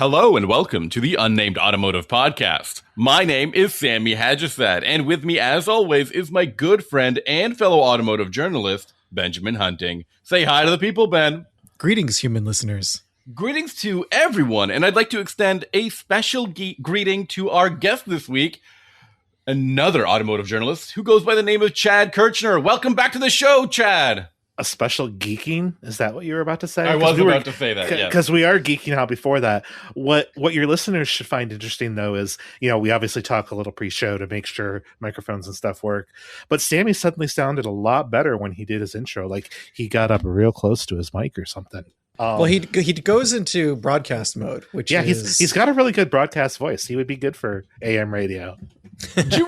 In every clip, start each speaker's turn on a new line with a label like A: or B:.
A: Hello and welcome to the Unnamed Automotive Podcast. My name is Sammy Hajisad, and with me as always is my good friend and fellow automotive journalist, Benjamin Hunting. Say hi to the people, Ben.
B: Greetings, human listeners.
A: Greetings to everyone, and I'd like to extend a special greeting to our guest this week, another automotive journalist who goes by the name of Chad Kirchner. Welcome back to the show, Chad.
C: A special geeking? Is that what you were about to say?
A: I was about to say that, yeah.
C: Because we are geeking out before that. What your listeners should find interesting, though, is, we obviously talk a little pre-show to make sure microphones and stuff work. But Sammy suddenly sounded a lot better when he did his intro. Like, he got up real close to his mic or something.
B: Well, he goes into broadcast mode, which is...
C: he's got a really good broadcast voice. He would be good for AM radio.
A: Do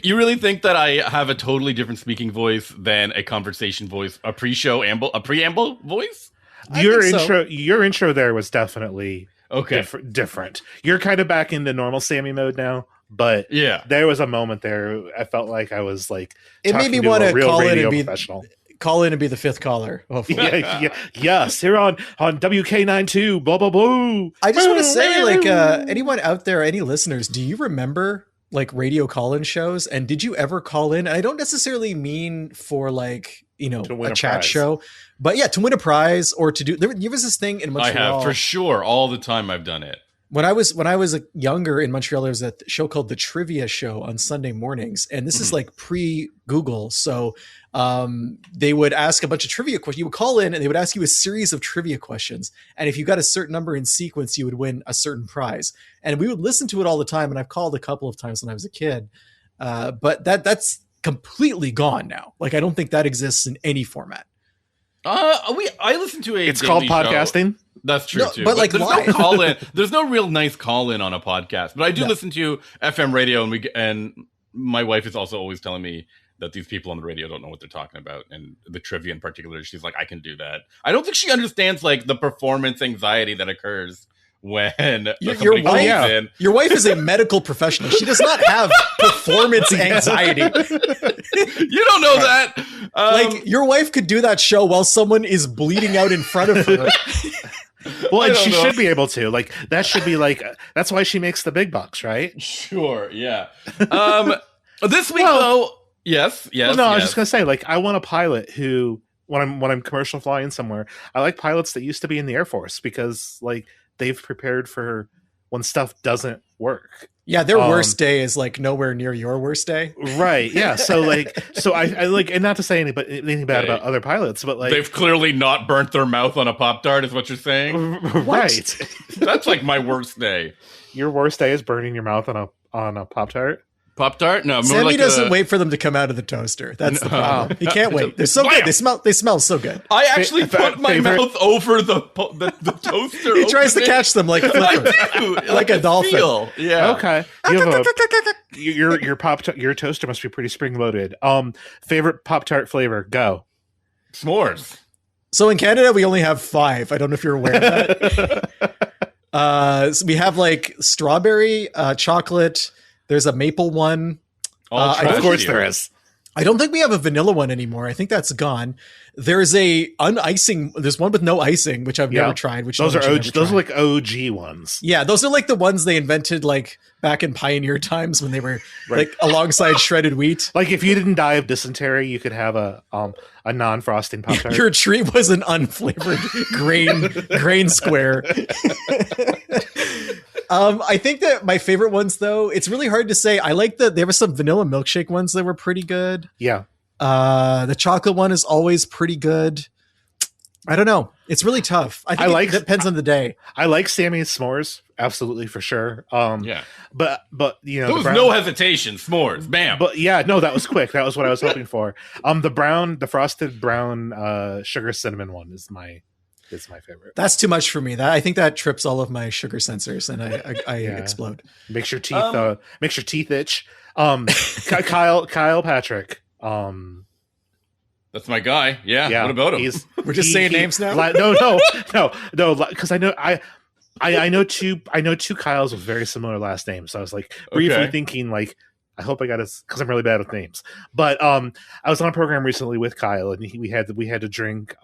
A: you really think that I have a totally different speaking voice than a conversation voice, a preamble voice?
C: Your intro there was definitely different. You're kind of back into normal Sammy mode now, but
A: yeah,
C: there was a moment there I felt like I was like
B: it made me want to call in and be professional. Call in and be the fifth caller.
C: Yes, here on WK92, blah, blah, blah.
B: I just want to say, anyone out there, any listeners, do you remember, radio call-in shows? And did you ever call in? And I don't necessarily mean for, a chat prize. Show. But, yeah, to win a prize or to do... There was this thing in Montreal.
A: I have, for sure. All the time I've done it.
B: When I was younger in Montreal, there was a show called The Trivia Show on Sunday mornings. And this is pre-Google. So they would ask a bunch of trivia questions. You would call in and they would ask you a series of trivia questions. And if you got a certain number in sequence, you would win a certain prize. And we would listen to it all the time. And I've called a couple of times when I was a kid. But that's completely gone now. I don't think that exists in any format.
A: I listen to
C: It's called podcasting.
A: Show. That's true too.
B: But
A: there's no call in. There's no real nice call in on a podcast. But I do listen to FM radio, and my wife is also always telling me that these people on the radio don't know what they're talking about, and the trivia in particular. She's like, I can do that. I don't think she understands the performance anxiety that occurs when
B: your wife is a medical professional. She does not have performance anxiety.
A: You don't know that.
B: Your wife could do that show while someone is bleeding out in front of her.
C: Well, and she should be able to. That should be that's why she makes the big bucks, right?
A: Sure, yeah. This week, though, yes. Well,
C: no, I was just gonna say, I want a pilot who, when I'm commercial flying somewhere, I like pilots that used to be in the Air Force because they've prepared for when stuff doesn't work.
B: Yeah, their worst day is nowhere near your worst day.
C: Right. Yeah. So I and not to say anything bad about other pilots, but
A: they've clearly not burnt their mouth on a Pop-Tart, is what you're saying.
C: Right.
A: That's my worst day.
C: Your worst day is burning your mouth on a Pop-Tart?
A: Pop-Tart? No, more
B: Sammy doesn't wait for them to come out of the toaster. That's the problem. He can't wait. They're so good. They smell so good.
A: I actually put my mouth over the toaster.
B: He tries to catch them like a dolphin.
A: Feel. Yeah.
C: Okay. Your toaster must be pretty spring loaded. Favorite Pop-Tart flavor? Go.
A: S'mores.
B: So in Canada, we only have 5. I don't know if you're aware of that. So we have strawberry, chocolate. There's a maple one.
C: Of course there is.
B: I don't think we have a vanilla one anymore. I think that's gone. There's a un-icing. There's one with no icing, which I've never tried. Which
C: those are OG. Those are OG ones.
B: Yeah, those are the ones they invented back in pioneer times when they were alongside shredded wheat.
C: If you didn't die of dysentery, you could have a non-frosting Pop-Tart.
B: Your treat was an unflavored grain square. I think that my favorite ones, though, it's really hard to say. I like there were some vanilla milkshake ones that were pretty good.
C: Yeah.
B: The chocolate one is always pretty good. I don't know. It's really tough. I think it depends on the day.
C: I like Sammy's s'mores. Absolutely, for sure.
A: Yeah.
C: But there
A: was no hesitation. S'mores. Bam.
C: But yeah, no, that was quick. That was what I was hoping for. The frosted brown sugar cinnamon one is my favorite.
B: That's too much for me. I think that trips all of my sugar sensors and I explode.
C: Makes your teeth itch. Kyle Patrick.
A: That's my guy. Yeah. What about him?
B: We're just saying names now.
C: No. Because I know two Kyles with very similar last names. So I was briefly thinking I hope I got it because I'm really bad with names. But I was on a program recently with Kyle, and we had to drink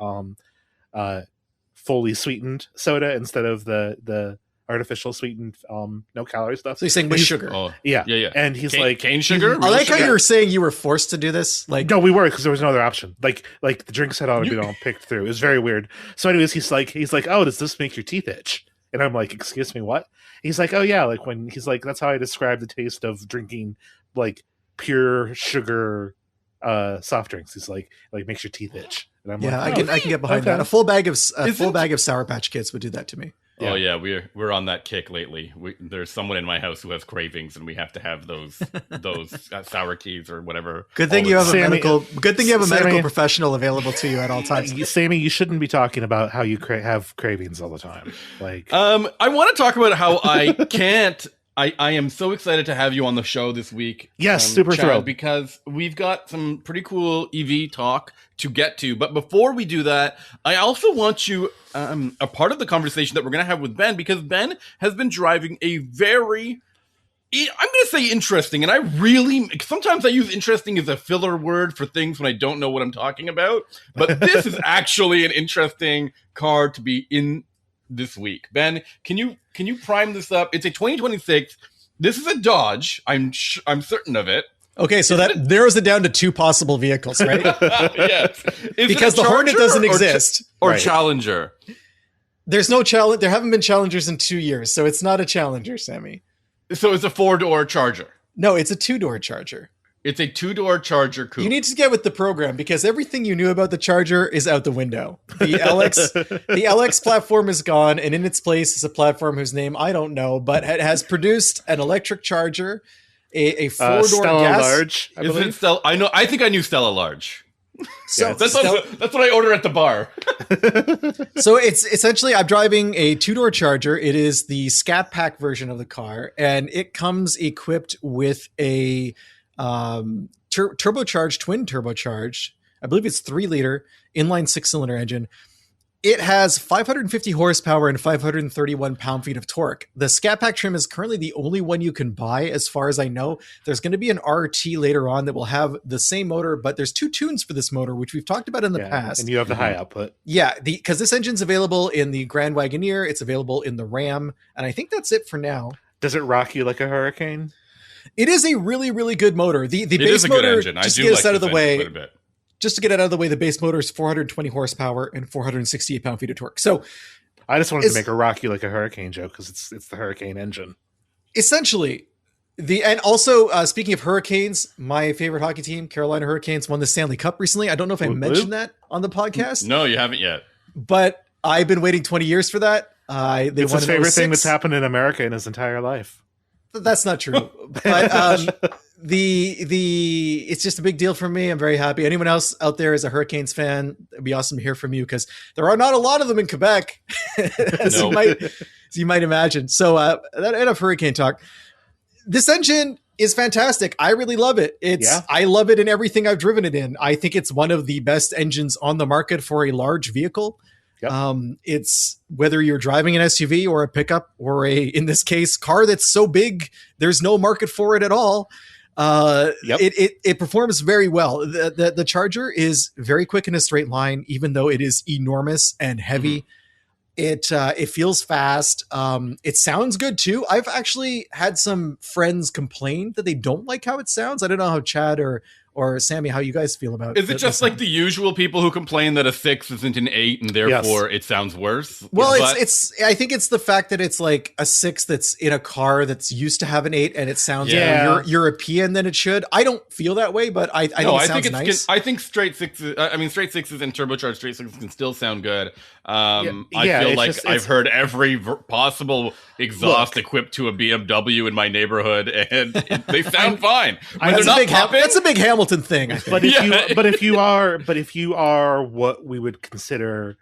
C: fully sweetened soda instead of the artificial sweetened, no calorie stuff.
B: So you're saying with sugar?
A: Oh,
C: Yeah.
A: yeah.
C: And he's like
A: cane sugar.
B: I like how
A: sugar?
B: you were saying you were forced to do this. Like,
C: no, we were, because there was no other option. Like the drinks had already been all picked through. It was very weird. So anyways, he's like, oh, does this make your teeth itch? And I'm like, excuse me, what? He's like, oh yeah, like when he's like, that's how I describe the taste of drinking like pure sugar soft drinks. He's like makes your teeth itch. And I'm
B: yeah,
C: like,
B: I can get behind that. A full bag of Sour Patch Kids would do that to me.
A: Oh yeah, we're on that kick lately. There's someone in my house who has cravings, and we have to have those sour keys or whatever.
B: Good thing you have
C: Sammy,
B: a medical professional available to you at all times.
C: Sammy, you shouldn't be talking about how you have cravings all the time. Like,
A: I want to talk about how I can't. I am so excited to have you on the show this week.
C: Yes, super
A: Chad,
C: thrilled.
A: because we've got some pretty cool EV talk to get to. But before we do that, I also want you a part of the conversation that we're going to have with Ben, because Ben has been driving a very, I'm going to say interesting, and I really, sometimes I use interesting as a filler word for things when I don't know what I'm talking about. But this is actually an interesting car to be in this week. Ben, can you prime this up? It's a 2026. This is a Dodge. I'm certain of it.
B: Okay, so that narrows it down to two possible vehicles, right?
A: Yes.
B: Because the Hornet doesn't exist.
A: Or
C: Right.
A: Challenger.
B: There's no challenge. There haven't been Challengers in 2 years, so it's not a Challenger, Sammy.
A: So it's a 4-door Charger.
B: No, it's a 2-door Charger.
A: It's a 2-door Charger coupe.
B: You need to get with the program, because everything you knew about the Charger is out the window. The LX platform is gone, and in its place is a platform whose name I don't know, but it has produced an electric Charger, a 4-door
C: Stella
B: gas.
C: Large, I
A: Is it
C: believe.
A: Stella? I think I knew Stella Large.
B: So,
A: That's what I order at the bar.
B: so it's essentially, I'm driving a 2-door Charger. It is the Scat Pack version of the car, and it comes equipped with a twin turbocharged, I believe it's 3-liter inline 6-cylinder engine. It has 550 horsepower and 531 pound-feet of torque. The Scat Pack trim is currently the only one you can buy, as far as I know. There's going to be an RT later on that will have the same motor, but there's 2 tunes for this motor, which we've talked about in the past.
C: And you have the high output.
B: Yeah, because this engine's available in the Grand Wagoneer, it's available in the Ram, and I think that's it for now.
C: Does it rock you like a hurricane?
B: It is a really, really good motor. The
A: It
B: base
A: is a good
B: motor,
A: engine. I
B: just
A: do
B: to get
A: like
B: us out of
A: this
B: the
A: engine
B: way,
A: quite a bit.
B: just to get it out of the way, the base motor is 420 horsepower and 468 pound-feet of torque. So
C: I just wanted to make a rock you like a hurricane joke, because it's the hurricane engine.
B: essentially, and also speaking of hurricanes, my favorite hockey team, Carolina Hurricanes, won the Stanley Cup recently. I don't know if I
C: Whoop,
B: mentioned that on the podcast,
A: No, you haven't yet.
B: but I've been waiting 20 years for that. They
C: It's
B: won
C: his
B: in
C: favorite thing
B: 06.
C: that's happened in America in his entire life.
B: That's not true. But it's just a big deal for me. I'm very happy. Anyone else out there is a Hurricanes fan, it'd be awesome to hear from you, because there are not a lot of them in Quebec, as you might imagine. So enough Hurricane talk. This engine is fantastic. I really love it. I love it in everything I've driven it in. I think it's one of the best engines on the market for a large vehicle.
C: Yep.
B: It's whether you're driving an SUV or a pickup or in this case, car that's so big, there's no market for it at all. It performs very well. The Charger is very quick in a straight line, even though it is enormous and heavy. Mm-hmm. It feels fast. It sounds good too. I've actually had some friends complain that they don't like how it sounds. I don't know how Chad or Sammy, how you guys feel about it.
A: Is it just like the usual people who complain that a 6 isn't an 8 and therefore it sounds worse?
B: Well, I think it's the fact that it's like a 6 that's in a car that's used to have an 8 and it sounds more European than it should. I don't feel that way, but I think it sounds nice.
A: I think straight 6s, straight 6s and turbocharged straight 6s can still sound good. I feel like I've heard every possible exhaust equipped to a BMW in my neighborhood, and they sound fine.
B: That's a big Hamilton thing.
C: But if you are what we would consider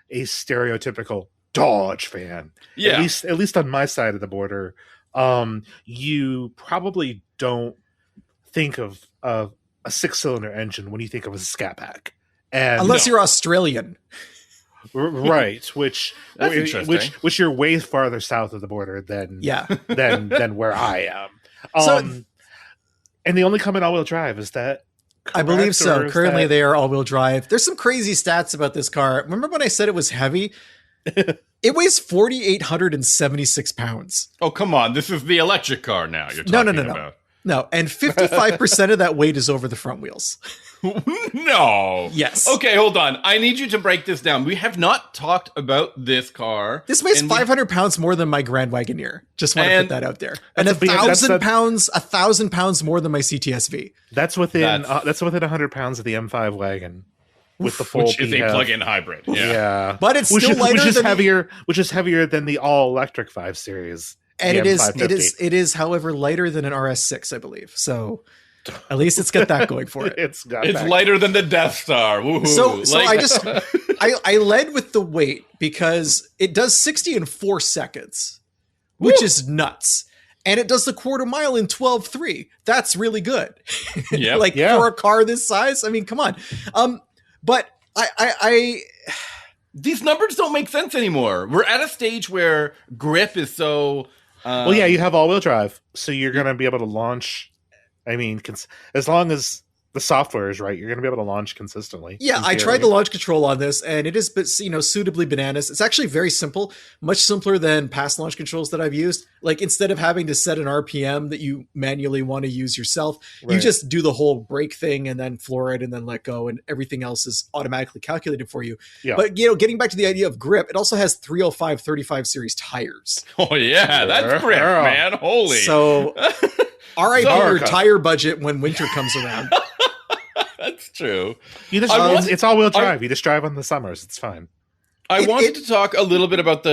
C: a stereotypical Dodge fan, at least on my side of the border, you probably don't think of a 6-cylinder engine when you think of a Scat Pack,
B: unless you're Australian.
C: Right, which you're way farther south of the border than where I am. And they only come in all-wheel drive. Is that correct?
B: I believe so. Currently, they are all-wheel drive. There's some crazy stats about this car. Remember when I said it was heavy? It weighs 4,876 pounds.
A: Oh, come on. This is the electric car now you're
B: No,
A: talking
B: no, no,
A: about.
B: No, and 55% of that weight is over the front wheels.
A: No.
B: Yes.
A: Okay, hold on. I need you to break this down. We have not talked about this car.
B: This weighs 500 pounds more than my Grand Wagoneer. Just want to put that out there. And 1,000 pounds more than my CTSV.
C: That's within 100 pounds of the M5 wagon. With the full
A: which is a plug-in hybrid. Yeah.
B: But it's still lighter
C: which is heavier than the all-electric 5 Series.
B: And it is, however, lighter than an RS6, I believe. So at least it's got that going for it.
C: It's
A: lighter than the Death Star. Woohoo.
B: So I led with the weight because it does 60 in 4 seconds, which is nuts. And it does the quarter mile in 12.3. That's really good.
A: Yeah.
B: For a car this size, I mean, come on. But I
A: these numbers don't make sense anymore. We're at a stage where grip is so.
C: Well, yeah, you have all-wheel drive, so you're going to be able to launch. I mean, as long as the software is right, you're going to be able to launch consistently.
B: Yeah, I tried the launch control on this, and it is, suitably bananas. It's actually very simple, much simpler than past launch controls that I've used. Like, instead of having to set an RPM that you manually want to use yourself, you just do the whole brake thing and then floor it and then let go, and everything else is automatically calculated for you. Yeah. But, getting back to the idea of grip, it also has 305 35 series tires.
A: Oh, yeah, that's grip, man. Holy.
B: So, RIP your tire budget when winter comes around.
A: That's true.
C: It's all-wheel drive. You just drive on the summers. It's fine.
A: I wanted to talk a little bit about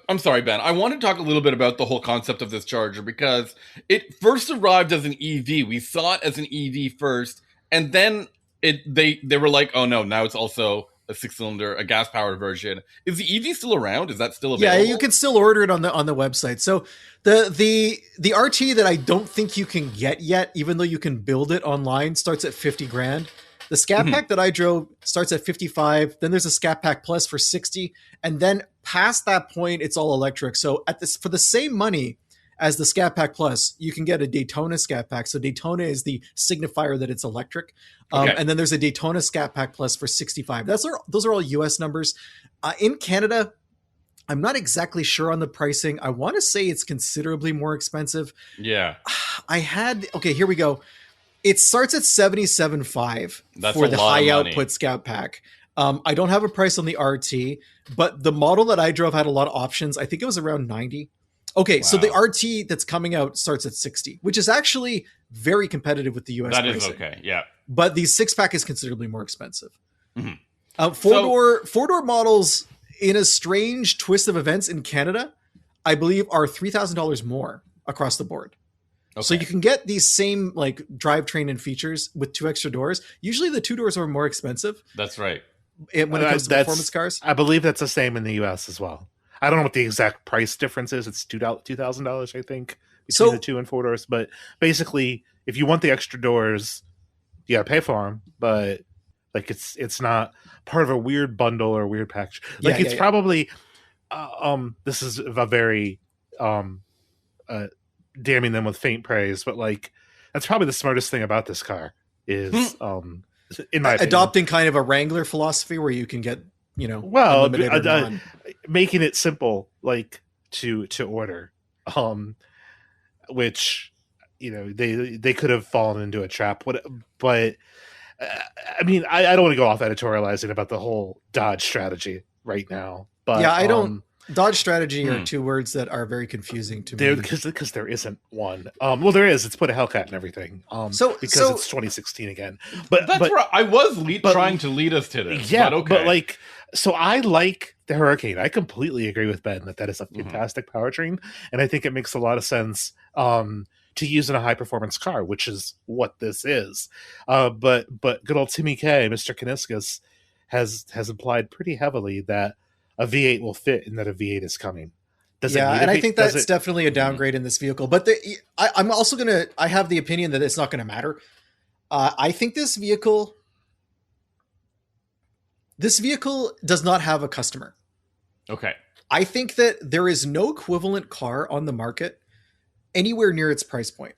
A: I'm sorry, Ben. I want to talk a little bit about the whole concept of this Charger because it first arrived as an EV. We saw it as an EV first, and then they were like, oh no, now it's also a 6-cylinder, a gas-powered version. Is the EV still around? Is that still available?
B: Yeah, you can still order it on the website. So the RT that I don't think you can get yet, even though you can build it online, starts at 50 grand. The Scat Pack that I drove starts at 55. Then there's a Scat Pack Plus for 60, and then past that point, it's all electric. So for the same money as the Scat Pack Plus, you can get a Daytona Scat Pack. So Daytona is the signifier that it's electric. And then there's a Daytona Scat Pack Plus for 65. Those are all US numbers. In Canada, I'm not exactly sure on the pricing. I want to say it's considerably more expensive.
A: Yeah.
B: Here we go. It starts at $77,500 for the high output Scat Pack. I don't have a price on the RT, but the model that I drove had a lot of options. I think it was around 90. Okay, wow. So the RT that's coming out starts at 60, which is actually very competitive with the US pricing. That is
A: okay, yeah.
B: But the 6-pack is considerably more expensive. Mm-hmm. Four-door models, in a strange twist of events in Canada, I believe are $3,000 more across the board. Okay. So you can get these same drivetrain and features with 2 extra doors. Usually the 2 doors are more expensive.
A: That's right.
B: When it comes to performance cars.
C: I believe that's the same in the US as well. I don't know what the exact price difference is. It's $2,000, I think, between the 2 and 4 doors. But basically, if you want the extra doors, you gotta pay for them. But it's not part of a weird bundle or weird package. Probably. This is a very damning them with faint praise, but that's probably the smartest thing about this car is in my
B: adopting kind of a Wrangler philosophy where you can get
C: making it simple to order, which they could have fallen into a trap. But I mean, I don't want to go off editorializing about the whole Dodge strategy right now. But
B: yeah, I don't. Dodge strategy are 2 words that are very confusing to me.
C: Because there isn't one. Well, there is. It's put a Hellcat and everything. It's 2016 again. But
A: that's where I was trying to lead us to this.
C: Yeah, but okay. So I like the Hurricane. I completely agree with Ben that is a fantastic powertrain, and I think it makes a lot of sense to use in a high performance car, which is what this is. But good old Timmy K, Mr. Kaniskas, has implied pretty heavily that a V8 will fit and that a V8 is coming.
B: I think that's definitely a downgrade in this vehicle. But I'm also I have the opinion that it's not going to matter. I think this vehicle does not have a customer.
A: Okay.
B: I think that there is no equivalent car on the market anywhere near its price point.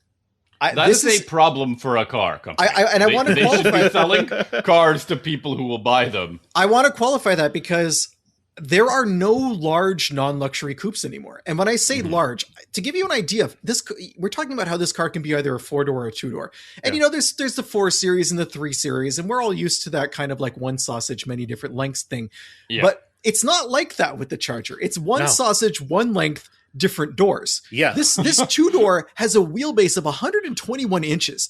A: This is a problem for a car company.
B: I want to qualify
A: should be selling cars to people who will buy them.
B: I want to qualify that because there are no large non-luxury coupes anymore. And when I say large, to give you an idea of this, we're talking about how this car can be either a 4-door or a 2-door. And there's the 4 Series and the 3 Series, and we're all used to that kind of like one sausage, many different lengths thing. Yeah. But it's not like that with the Charger. It's one sausage, one length, different doors.
C: Yeah.
B: This 2-door has a wheelbase of 121 inches.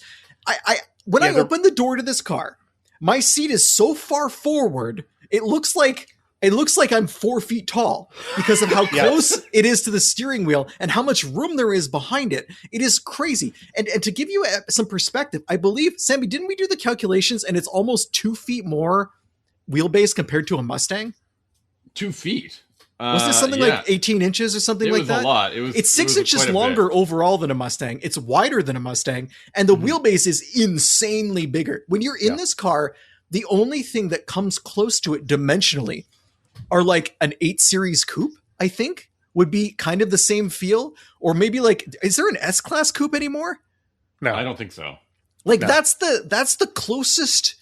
B: When I open the door to this car, my seat is so far forward, it looks like I'm 4 feet tall because of how close it is to the steering wheel and how much room there is behind it. It is crazy. And to give you some perspective, I believe, Sammy, didn't we do the calculations and it's almost 2 feet more wheelbase compared to a Mustang?
A: 2 feet.
B: Was this something like 18 inches or something like that?
A: It was a lot.
B: It's 6 inches longer overall than a Mustang. It's wider than a Mustang. And the wheelbase is insanely bigger. When you're in this car, the only thing that comes close to it dimensionally are like an 8 Series coupe, I think, would be kind of the same feel. Or maybe like, is there an S-Class coupe anymore?
A: No, I don't think so.
B: Like that's the closest,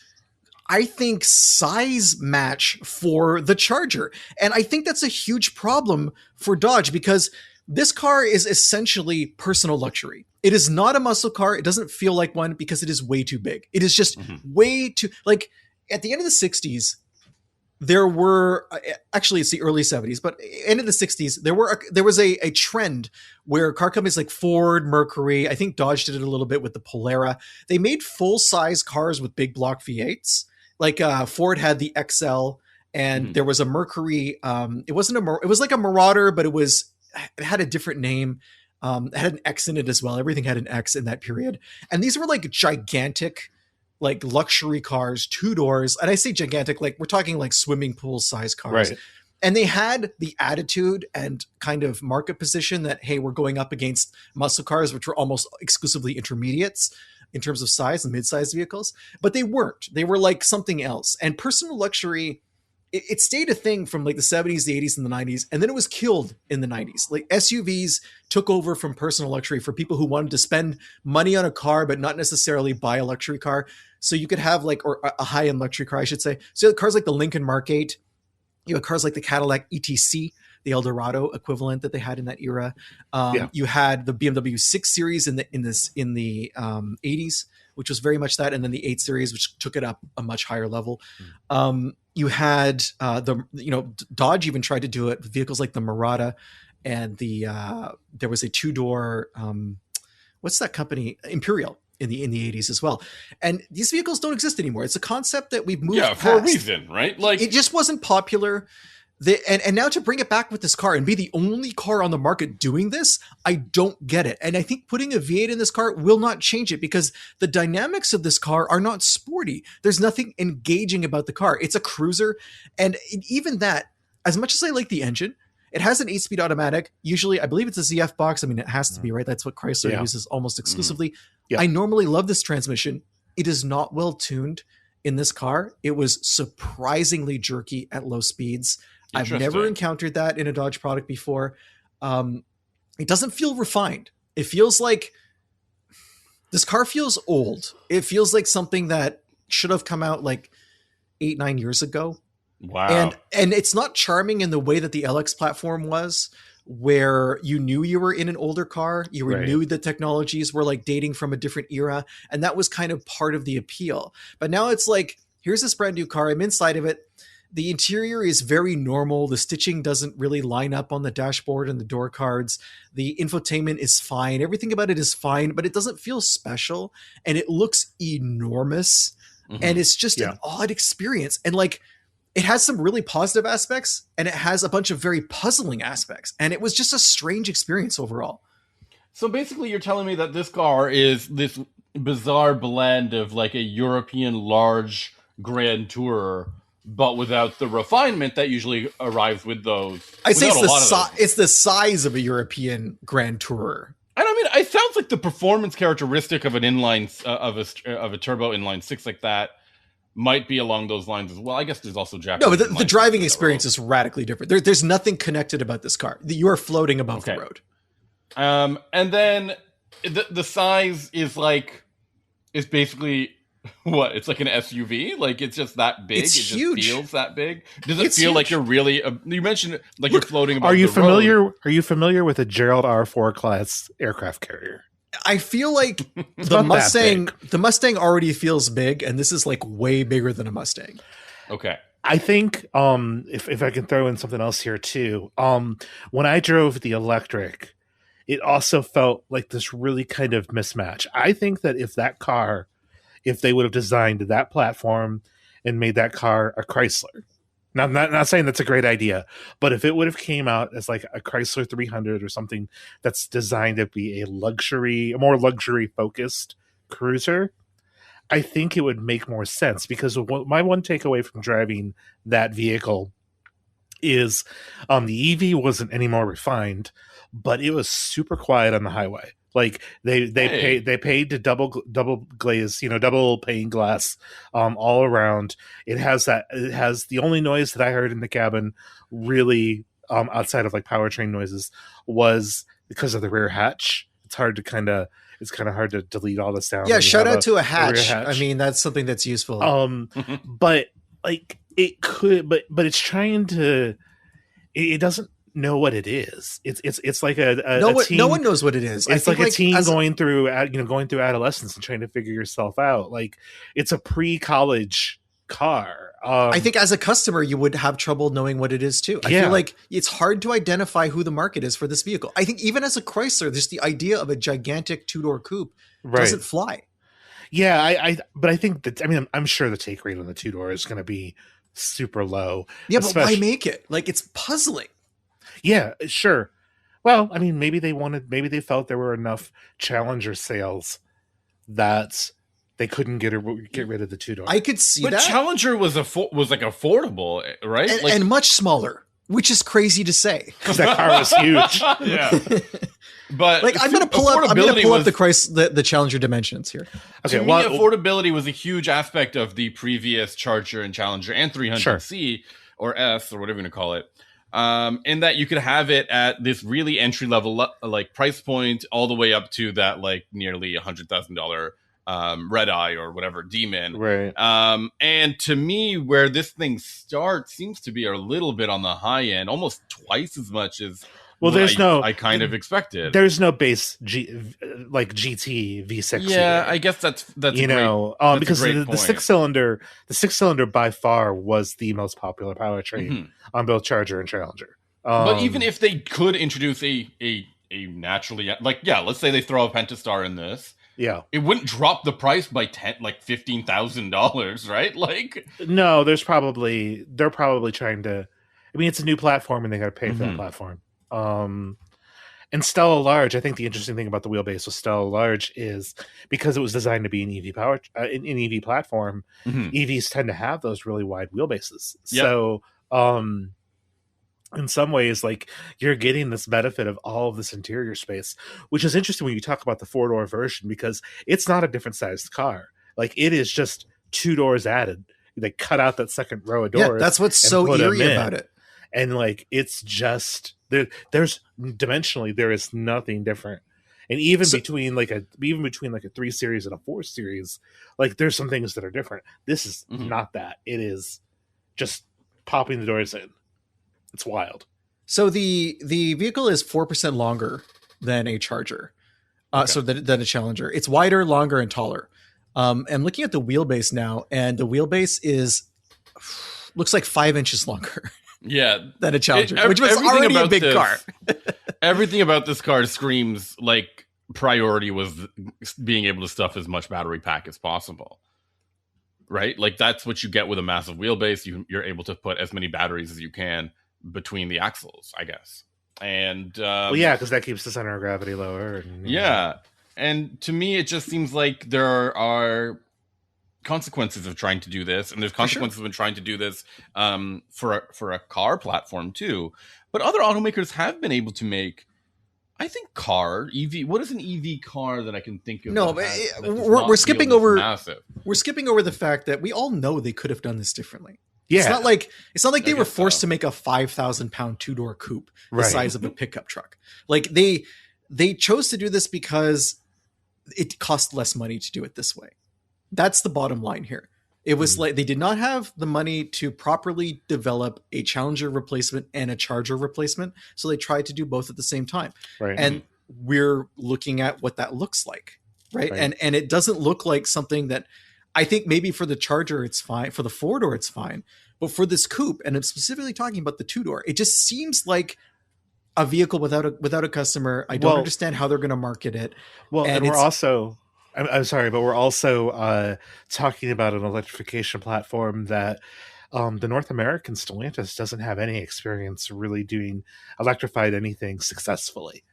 B: I think, size match for the Charger. And I think that's a huge problem for Dodge because this car is essentially personal luxury. It is not a muscle car. It doesn't feel like one because it is way too big. It is just way too, like at the end of the 60s, there were, actually it's the early 70s, but end of the 60s, there was a trend where car companies like Ford, Mercury, I think Dodge did it a little bit with the Polara. They made full-size cars with big block V8s. Like Ford had the XL, and there was a Mercury. It was like a Marauder, but it had a different name. It had an X in it as well. Everything had an X in that period. And these were like gigantic, like luxury cars, 2 doors. And I say gigantic, like we're talking like swimming pool size cars. Right. And they had the attitude and kind of market position that, hey, we're going up against muscle cars, which were almost exclusively intermediates in terms of size and mid-sized vehicles, but they weren't. They were like something else. And personal luxury, it stayed a thing from like the 70s, the 80s, and the 90s, and then it was killed in the 90s. Like SUVs took over from personal luxury for people who wanted to spend money on a car, but not necessarily buy a luxury car. So you could have like, or a high-end luxury car, I should say. So you had cars like the Lincoln Mark 8, you had cars like the Cadillac ETC, the Eldorado equivalent that they had in that era. You had the BMW 6 Series in the 80s, which was very much that, and then the 8 Series, which took it up a much higher level. You had Dodge even tried to do it with vehicles like the Murata, and there was a 2-door what's that company, Imperial, in the 80s as well. And these vehicles don't exist anymore. It's a concept that we've moved past.
A: For a reason, right? Like
B: it just wasn't popular. And now to bring it back with this car and be the only car on the market doing this, I don't get it. And I think putting a V8 in this car will not change it because the dynamics of this car are not sporty. There's nothing engaging about the car. It's a cruiser. And even that, as much as I like the engine, it has an 8-speed automatic. Usually, I believe it's a ZF box. I mean, it has to be, right? That's what Chrysler uses almost exclusively. I normally love this transmission. It is not well tuned in this car. It was surprisingly jerky at low speeds. I've never encountered that in a Dodge product before. It doesn't feel refined. It feels like this car feels old. It feels like something that should have come out like 8-9 years ago.
A: Wow.
B: And it's not charming in the way that the LX platform was, where you knew you were in an older car. You knew the technologies were like dating from a different era. And that was kind of part of the appeal. But now it's like, here's this brand new car. I'm inside of it. The interior is very normal. The stitching doesn't really line up on the dashboard and the door cards. The infotainment is fine. Everything about it is fine, but it doesn't feel special. And it looks enormous. And it's just an odd experience. And like, it has some really positive aspects and it has a bunch of very puzzling aspects. And it was just a strange experience overall.
A: So basically you're telling me that this car is this bizarre blend of like a European large Grand Tourer, but without the refinement that usually arrives with those.
B: I'd say it's the size of a European Grand Tourer.
A: And I mean, it sounds like the performance characteristic of an inline, of a turbo inline 6 like that might be along those lines as well. I guess there's also Japanese.
B: No, but the driving experience is radically different. There's nothing connected about this car. You are floating above the road.
A: And then the size is basically What? It's like an SUV? Like it's just that big?
B: It's
A: it just
B: huge.
A: feels that big? Does it
B: It's
A: feel like
B: huge.
A: you're really? You mentioned like you're floating above
C: Are you
A: the road.
C: familiar? Are you familiar with a Gerald R4 class aircraft carrier?
B: I feel like
C: It's
B: the
C: not that
B: Mustang,
C: big.
B: the Mustang already feels big, and this is like way bigger than a Mustang.
A: Okay.
C: I think if I can throw in something else here too, when I drove the electric, it also felt like this really kind of mismatch. I think that if they would have designed that platform and made that car a Chrysler. Now, I'm not saying that's a great idea, but if it would have came out as like a Chrysler 300 or something that's designed to be a more luxury focused cruiser, I think it would make more sense, because my one takeaway from driving that vehicle is the EV wasn't any more refined, but it was super quiet on the highway. Like they paid to double glaze, double pane glass all around. It has the only noise that I heard in the cabin really outside of like powertrain noises was because of the rear hatch. It's kind of hard to delete all this down.
B: Yeah, shout out to a
C: rear
B: hatch.
C: hatch.
B: I mean, that's something that's useful.
C: But like it could, but it's trying to. It doesn't know what it is. It's like a teen,
B: no one knows what it is.
C: It's like a teen going through adolescence and trying to figure yourself out. Like it's a pre-college car.
B: I think as a customer, you would have trouble knowing what it is too. I feel like it's hard to identify who the market is for this vehicle. I think even as a Chrysler, just the idea of a gigantic two-door coupe doesn't fly.
C: Yeah, but I think that, I'm sure the take rate on the two-door is going to be super low.
B: Yeah, but why make it? Like, it's puzzling.
C: Yeah, sure. Well, maybe they felt there were enough Challenger sales that they couldn't get rid of the two-door.
B: I could see that.
A: But Challenger was like affordable, right?
B: And much smaller, which is crazy to say.
C: Because that car was huge.
A: Yeah. But
B: like I'm going to pull up the Challenger dimensions here.
A: Okay, to me, affordability was a huge aspect of the previous Charger and Challenger and 300C or S or whatever you're going to call it. In that you could have it at this really entry level like price point all the way up to that like nearly $100,000 Red Eye or whatever Demon.
C: Right.
A: And to me, where this thing starts seems to be a little bit on the high end, almost twice as much as I kind of expected.
C: There's no base GT V6.
A: Yeah, I guess that's
C: because the six cylinder by far was the most popular powertrain on both Charger and Challenger.
A: But even if they could introduce a naturally let's say they throw a Pentastar in this.
C: Yeah,
A: it wouldn't drop the price by $15,000, right? Like,
C: no, they're probably trying to. It's a new platform, and they got to pay for that platform. And Stella Large, I think the interesting thing about the wheelbase with Stella Large is because it was designed to be an EV platform. EVs tend to have those really wide wheelbases. Yep. So, in some ways, like you're getting this benefit of all of this interior space, which is interesting when you talk about the 4-door version, because it's not a different sized car. Like it is just 2 doors added. They cut out that second row of doors.
B: Yeah, that's what's so eerie about it.
C: And like it's just there's dimensionally there is nothing different. And even between like a 3 Series and a 4 Series, like there's some things that are different. This is not that. It is just popping the doors in. It's wild.
B: So the vehicle is 4% longer than a Charger. Than a Challenger. It's wider, longer, and taller. I'm looking at the wheelbase now, and the wheelbase looks like 5 inches longer.
A: Yeah,
B: than a Challenger, which was already a big car.
A: Everything about this car screams like priority was being able to stuff as much battery pack as possible. Right? Like that's what you get with a massive wheelbase. You're able to put as many batteries as you can between the axles, I guess. And
C: because that keeps the center of gravity lower.
A: And to me, it just seems like there are consequences of trying to do this, and there's consequences of trying to do this for a car platform too. But other automakers have been able to make, I think, EV. What is an EV car that I can think of?
B: No, but we're skipping over. Massive. We're skipping over the fact that we all know they could have done this differently. Yeah. It's not like they were forced to make a 5,000-pound 2-door coupe the size of a pickup truck. Like they chose to do this because it cost less money to do it this way. That's the bottom line here. It was like they did not have the money to properly develop a Challenger replacement and a Charger replacement, so they tried to do both at the same time.
C: Right.
B: And we're looking at what that looks like, right? And it doesn't look like something that I think maybe for the Charger it's fine, for the four-door it's fine, but for this coupe, and I'm specifically talking about the two-door, it just seems like a vehicle without a customer. I don't understand how they're going to market it.
C: Well, and we're also, I'm sorry, but we're also talking about an electrification platform that the North American Stellantis doesn't have any experience really doing electrified anything successfully.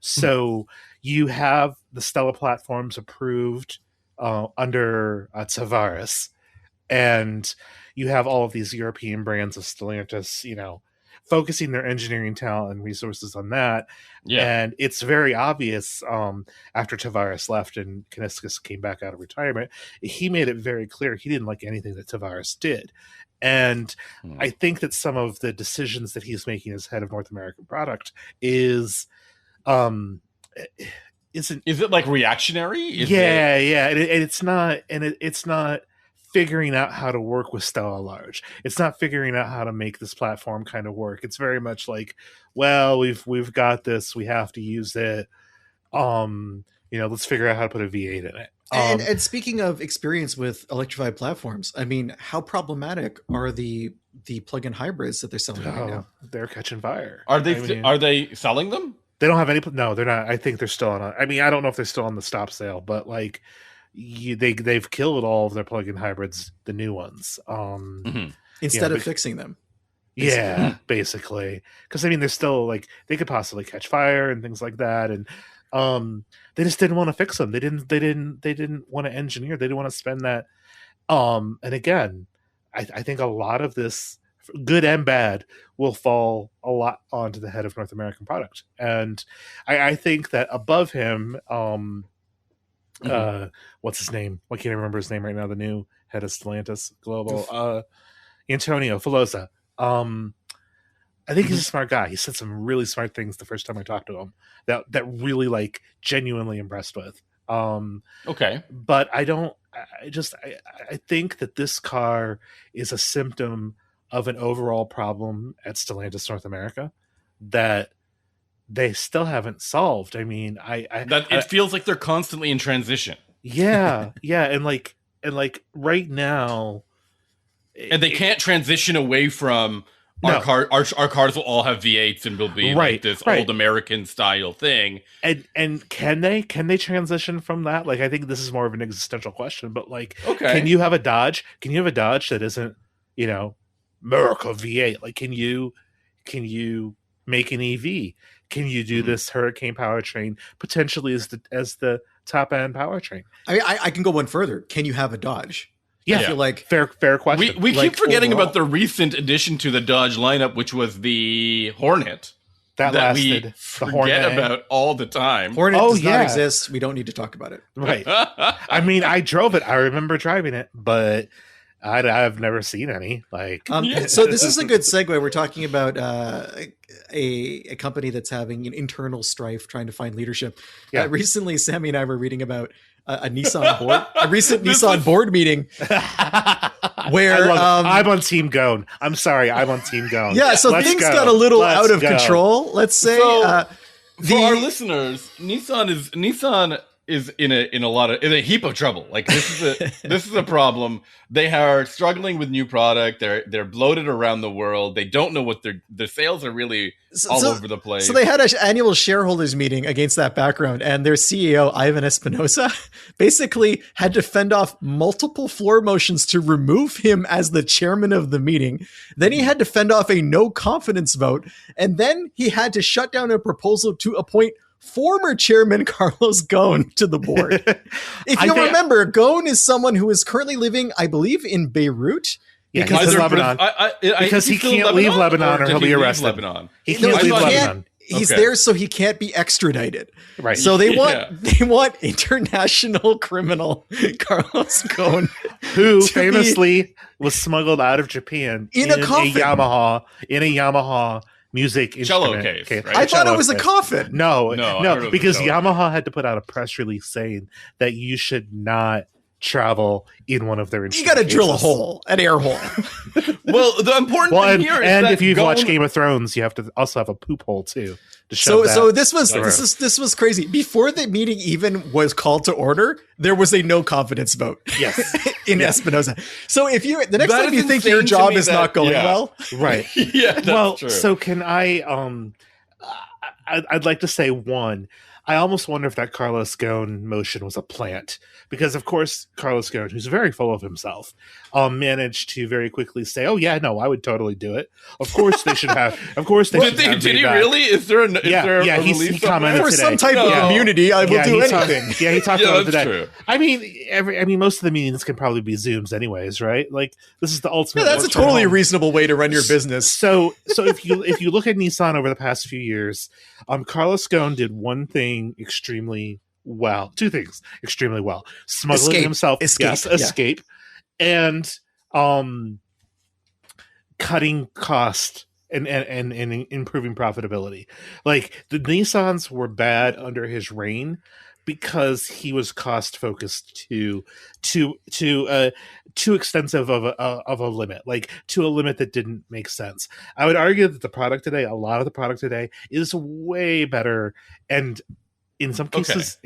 C: So you have the Stella platforms approved under Tavares, and you have all of these European brands of Stellantis, focusing their engineering talent and resources on that. Yeah. And it's very obvious after Tavares left and Kuniskis came back out of retirement, he made it very clear he didn't like anything that Tavares did. And I think that some of the decisions that he's making as head of North American product is
A: it like reactionary?
C: Yeah. And it's not figuring out how to work with Stella Large. It's not figuring out how to make this platform kind of work. It's very much like, well, we've got this, we have to use it. Let's figure out how to put a V8 in it.
B: And speaking of experience with electrified platforms, I mean, how problematic are the plug-in hybrids that they're selling right now?
C: They're catching fire.
A: Are they selling them?
C: They don't have any. No, they're not. I think they're still on. I don't know if they're still on the stop sale, but like, they've killed all of their plug-in hybrids, the new ones.
B: Instead of fixing them.
C: Yeah, basically. Because they're still like, they could possibly catch fire and things like that, and they just didn't want to fix them. They didn't want to engineer. They didn't want to spend that. And again, I think a lot of this, good and bad, will fall a lot onto the head of North American product. And I think that above him, what's his name? Why can't I remember his name right now? The new head of Stellantis Global, Antonio Filosa. I think he's a smart guy. He said some really smart things the first time I talked to him that really like genuinely impressed with.
A: Okay.
C: But I think that this car is a symptom of an overall problem at Stellantis North America that they still haven't solved. I mean,
A: it feels like they're constantly in transition.
C: Yeah. And right now,
A: and they can't transition away from our cars will all have V8s and will be like this old American style thing.
C: And can they transition from that? Like, I think this is more of an existential question, but like,
A: okay,
C: can you have a Dodge? Can you have a Dodge that isn't, America V8? Like, can you make an EV? Can you do this Hurricane powertrain potentially as the top end powertrain?
B: I mean, I can go one further. Can you have a Dodge?
C: Yeah,
B: I feel like
C: fair question.
A: We keep forgetting about the recent addition to the Dodge lineup, which was the Hornet. That we forget about all the time.
B: Hornet does not exist. We don't need to talk about it.
C: Right. I mean, I drove it. I remember driving it, but I've never seen any. Like,
B: so this is a good segue. We're talking about a company that's having an internal strife trying to find leadership.
C: Yeah.
B: Recently, Sammy and I were reading about a Nissan board, a recent Nissan board meeting where
C: I'm on Team Gone. I'm sorry, I'm on Team Gone.
B: Yeah, so things got a little out of control. Let's say
A: for our listeners, Nissan is in a heap of trouble. Like, this is a problem. They are struggling with new product. They're bloated around the world. They don't know what their sales are really all over the place.
B: So they had an annual shareholders meeting against that background, and their CEO Ivan Espinosa basically had to fend off multiple floor motions to remove him as the chairman of the meeting. Then he had to fend off a no confidence vote, and then he had to shut down a proposal to appoint former chairman Carlos Ghosn to the board. If you remember, Ghosn is someone who is currently living, I believe, in Beirut.
C: Yeah, because Lebanon. Because he can't leave Lebanon or he'll be arrested. He can't leave Lebanon.
B: He's there so he can't be extradited.
C: Right.
B: So they want international criminal Carlos Ghosn,
C: who famously was smuggled out of Japan
B: in a
C: Yamaha music
A: cello
C: instrument
A: case. Right?
B: I thought it was a coffin.
C: No, because Yamaha had to put out a press release saying that you should not travel in one of their
B: You got to drill a hole, an air hole.
A: Well, the important thing here is
C: and
A: that
C: if you've watched Game of Thrones, you have to also have a poop hole too.
B: So this was crazy. Before the meeting even was called to order, there was a no confidence vote.
C: Yes.
B: in Espinosa. So if you the next
A: That
B: time
A: is
B: you think your
A: insane to
B: job
A: me
B: is not going well,
C: right?
A: Yeah, that's true.
C: So can I'd like to say one. I almost wonder if that Carlos Ghosn motion was a plant, because of course Carlos Ghosn, who's very full of himself, managed to very quickly say, "Oh yeah, no, I would totally do it. Of course they should have. Of course they should have."
A: Did he really? Is there a
C: he commented
B: for
C: today.
B: some type of immunity, I will do anything.
C: He talked about it today.
A: True.
C: I mean, most of the meetings can probably be Zooms, anyways, right? Like this is the ultimate.
B: Yeah, that's a totally reasonable way to run your business.
C: So if you look at Nissan over the past few years, Carlos Ghosn did one thing extremely well. Two things extremely well: smuggling himself, escape, and cutting cost and improving profitability. Like the Nissans were bad under his reign because he was cost focused too extensive of a limit, like to a limit that didn't make sense. I would argue that a lot of the product today is way better and in some cases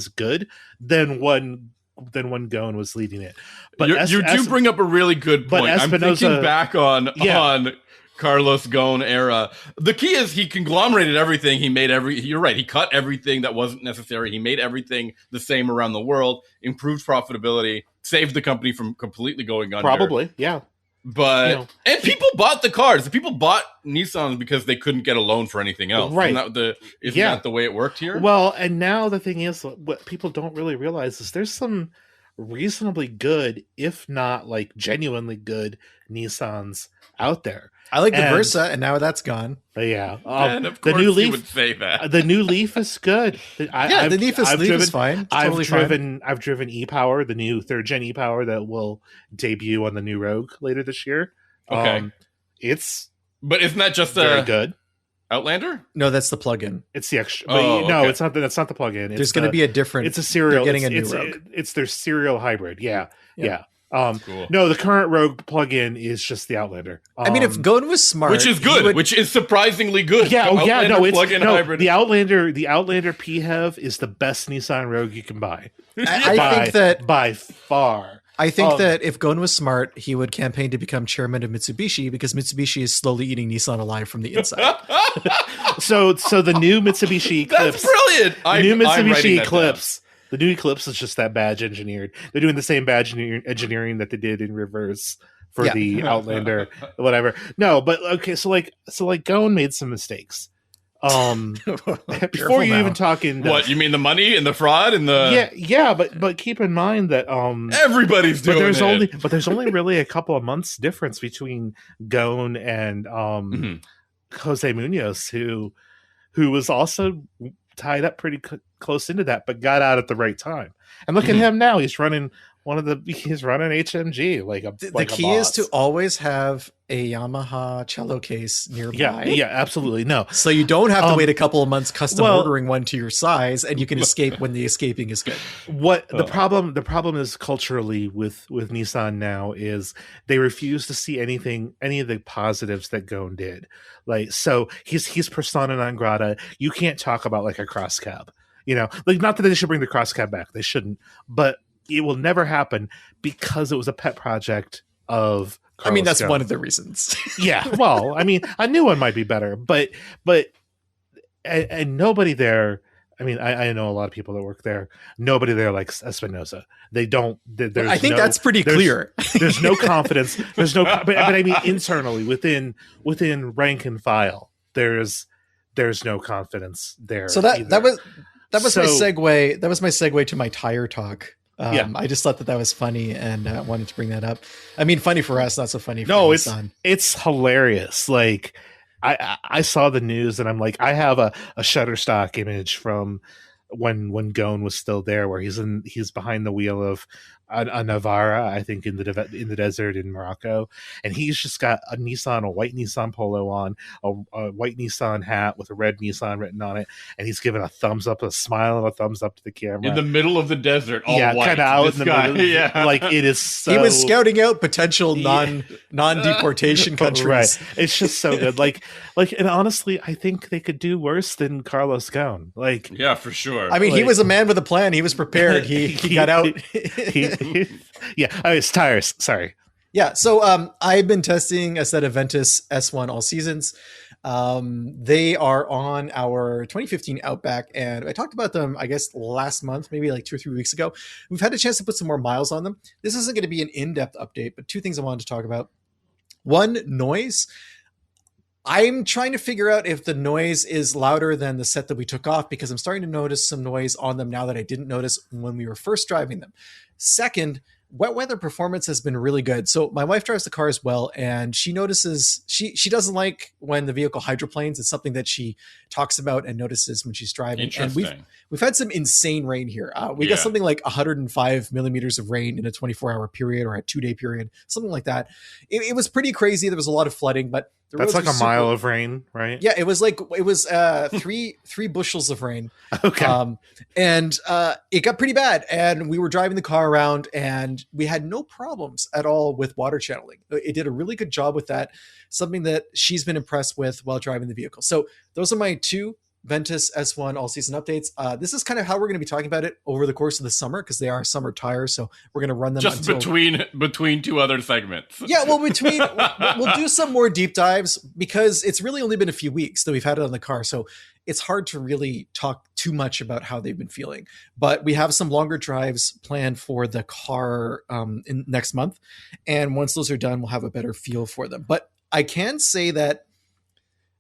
C: good than when Ghosn was leading it. But
A: you do bring up a really good point. I'm thinking back on Carlos Ghosn era. The key is he conglomerated everything. He made you're right. He cut everything that wasn't necessary. He made everything the same around the world, improved profitability, saved the company from completely going under.
C: Probably, yeah.
A: But and people bought the cars. People bought Nissans because they couldn't get a loan for anything else.
C: Right?
A: Isn't that the way it worked here?
C: Well, and now the thing is, what people don't really realize is there's some reasonably good, if not like genuinely good, Nissans out there.
B: I like the Versa, and now that's gone.
C: Yeah,
A: and of course the new Leaf would say that.
C: The new Leaf is good.
B: The Leaf is fine.
C: I've driven e-Power, the new 3rd gen e-Power that will debut on the new Rogue later this year.
A: Okay, but isn't that just
C: very good?
A: Outlander?
B: No, that's the plugin.
C: It's the extra.
A: No,
C: it's not. That's not the plugin.
B: There's going to be a different.
C: It's a serial.
B: Getting a new Rogue.
C: It's their serial hybrid. Yeah.
A: Cool.
C: No, the current Rogue plugin is just the Outlander.
B: I mean, if Ghosn was smart,
A: which is good, which is surprisingly good.
C: Yeah,
A: hybrid.
C: The Outlander PHEV is the best Nissan Rogue you can buy.
B: I think that
C: by far.
B: I think that if Ghosn was smart, he would campaign to become chairman of Mitsubishi, because Mitsubishi is slowly eating Nissan alive from the inside.
C: so the new Mitsubishi Eclipse.
A: That's brilliant.
C: The new Mitsubishi Eclipse. The new Eclipse is just that badge engineered. They're doing the same badge engineering that they did in reverse for the Outlander, whatever. No, but okay. So Ghosn made some mistakes. Before you even talk in
A: what you mean, the money and the fraud and the
C: but keep in mind that
A: everybody's doing
C: there's only really a couple of months difference between Ghosn and Jose Munoz, who was also tied up pretty close into that, but got out at the right time. And look at him now; he's running HMG
B: the key is to always have a Yamaha cello case nearby.
C: Yeah, absolutely. No,
B: so you don't have to wait a couple of months custom ordering one to your size, and you can escape when the escaping is good.
C: The problem is culturally with Nissan now is they refuse to see any of the positives that Ghosn did. Like, so he's persona non grata. You can't talk about like a cross cab. Not that they should bring the cross cab back. They shouldn't, but it will never happen because it was a pet project of Carlos
B: that's
C: Ghosn.
B: one of the reasons.
C: Yeah, well, a new one might be better, but nobody there. I know a lot of people that work there. Nobody there likes Espinosa. They don't.
B: I think that's pretty clear.
C: There's no confidence. There's no. But internally within rank and file, there's no confidence there.
B: So that was my segue. That was my segue to my tire talk. I just thought that was funny and wanted to bring that up. Funny for us, not so funny for Nissan.
C: It's hilarious. Like I saw the news and I'm like, I have a Shutterstock image from when Ghosn was still there, where he's behind the wheel of a Navara, I think in the desert in Morocco, and he's just got a white Nissan Polo on, a white Nissan hat with a red Nissan written on it, and he's giving a thumbs up, a smile and a thumbs up to the camera
A: in the middle of the desert, all white.
C: Kind of out
A: this
C: in the
A: guy,
C: middle.
A: Yeah,
C: like it is. So,
B: he was scouting out potential non-deportation countries.
C: Right. It's just so good. Like, and honestly, I think they could do worse than Carlos Ghosn. Like,
A: yeah, for sure.
B: I mean, he was a man with a plan. He was prepared. He got out.
C: Yeah. Oh, it's tires. Sorry.
B: Yeah. So I've been testing a set of Ventus S1 all seasons. They are on our 2015 Outback, and I talked about them, I guess, last month, maybe like 2 or 3 weeks ago. We've had a chance to put some more miles on them. This isn't going to be an in-depth update, but 2 things I wanted to talk about. One, noise. I'm trying to figure out if the noise is louder than the set that we took off, because I'm starting to notice some noise on them now that I didn't notice when we were first driving them. Second, wet weather performance has been really good. So my wife drives the car as well, and she notices she doesn't like when the vehicle hydroplanes. It's something that she talks about and notices when she's driving. And we've had some insane rain here. We got something like 105 millimeters of rain in a 24-hour period or a 2-day period, something like that. It was pretty crazy. There was a lot of flooding, but
C: that's like a mile of rain, right?
B: Yeah, it was three bushels of rain.
C: Okay.
B: And it got pretty bad. And we were driving the car around, and we had no problems at all with water channeling. It did a really good job with that. Something that she's been impressed with while driving the vehicle. So those are my 2 Ventus S1 all season updates. This is kind of how we're going to be talking about it over the course of the summer, because they are summer tires. So we're going to run them
A: just between 2 other segments.
B: Yeah, well, we'll do some more deep dives, because it's really only been a few weeks that we've had it on the car. So it's hard to really talk too much about how they've been feeling. But we have some longer drives planned for the car in next month. And once those are done, we'll have a better feel for them. But I can say that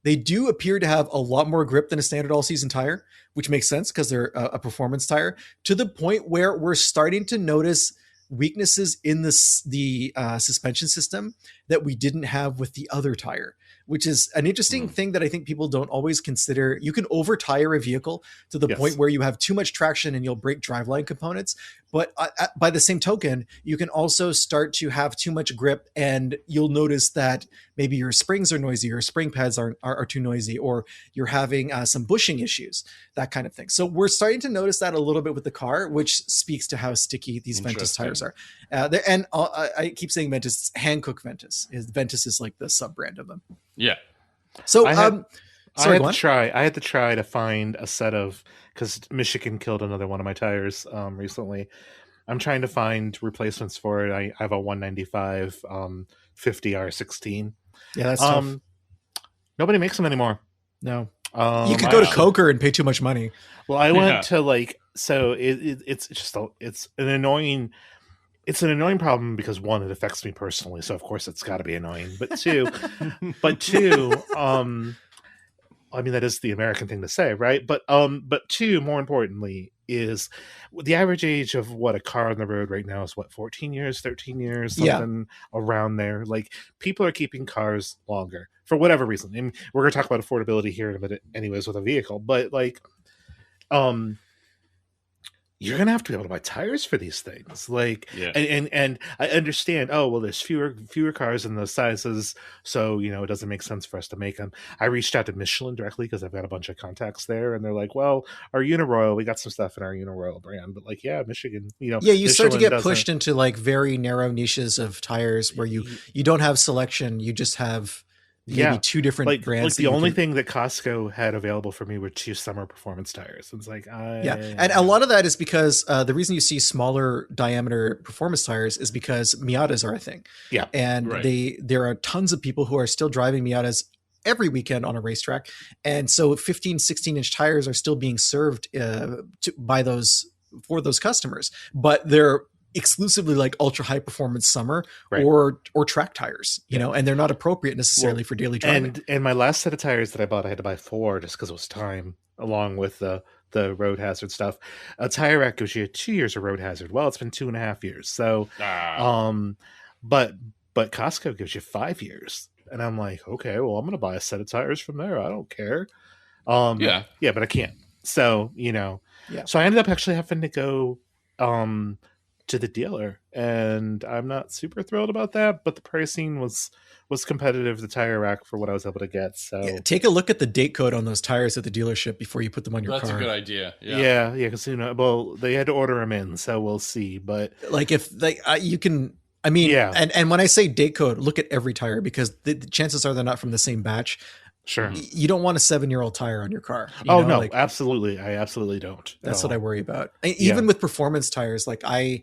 B: they do appear to have a lot more grip than a standard all-season tire, which makes sense because they're a performance tire, to the point where we're starting to notice weaknesses in the suspension system that we didn't have with the other tire, which is an interesting thing that I think people don't always consider. You can over-tire a vehicle to the point where you have too much traction and you'll break driveline components. But by the same token, you can also start to have too much grip, and you'll notice that maybe your springs are noisy, or spring pads are too noisy, or you're having some bushing issues, that kind of thing. So we're starting to notice that a little bit with the car, which speaks to how sticky these Ventus tires are. And I keep saying Ventus, it's Hankook Ventus. Ventus is like the sub-brand of them.
A: Yeah.
B: So
C: I had to try to find a set of, because Michigan killed another one of my tires recently. I'm trying to find replacements for it. I have a 195 50 R16.
B: Yeah, that's tough.
C: Nobody makes them anymore.
B: No. You could go to Coker and pay too much money.
C: Well, I went to so it's an annoying. It's an annoying problem because, one, it affects me personally, so of course it's got to be annoying. But two, I mean, that is the American thing to say, right? But two, more importantly, is the average age of what a car on the road right now is 14 years, 13 years, something around there. Like, people are keeping cars longer for whatever reason. And we're going to talk about affordability here in a minute, anyways, with a vehicle. But you're gonna have to be able to buy tires for these things, and I understand. Oh, well, there's fewer cars in those sizes, so it doesn't make sense for us to make them. I reached out to Michelin directly because I've got a bunch of contacts there, and they're like, "Well, our Uniroyal, we got some stuff in our Uniroyal brand, but Michigan,
B: you
C: Michelin
B: start to get pushed into very narrow niches of tires where you don't have selection, you just have." Maybe 2 different brands.
C: The only thing that Costco had available for me were 2 summer performance tires. It's
B: and a lot of that is because the reason you see smaller diameter performance tires is because Miatas are a thing. Yeah, and there are tons of people who are still driving Miatas every weekend on a racetrack, and so 15, 16-inch tires are still being served for those customers, but they're exclusively ultra high performance summer or track tires, and they're not appropriate necessarily for daily driving.
C: And my last set of tires that I bought, I had to buy 4 just because it was time, along with the road hazard stuff. A tire rack gives you 2 years of road hazard. Well, it's been 2.5 years. So, but Costco gives you 5 years, and I'm like, okay, well, I'm going to buy a set of tires from there. I don't care. But I can't. So,
B: Yeah.
C: so I ended up actually having to go to the dealer, and I'm not super thrilled about that, but the pricing was competitive, the tire rack, for what I was able to get. So
B: Yeah, take a look at the date code on those tires at the dealership before you put them on your
A: That's
B: car.
A: a good idea.
C: yeah, because well, they had to order them in, so we'll see. But
B: Like if you can, I mean,
C: Yeah.
B: and when I say date code, look at every tire, because the chances are they're not from the same batch.
C: sure.
B: You don't want a 7-year-old tire on your car.
C: Oh no, absolutely, I absolutely don't.
B: That's what I worry about.
C: Yeah.
B: Even with performance tires, like I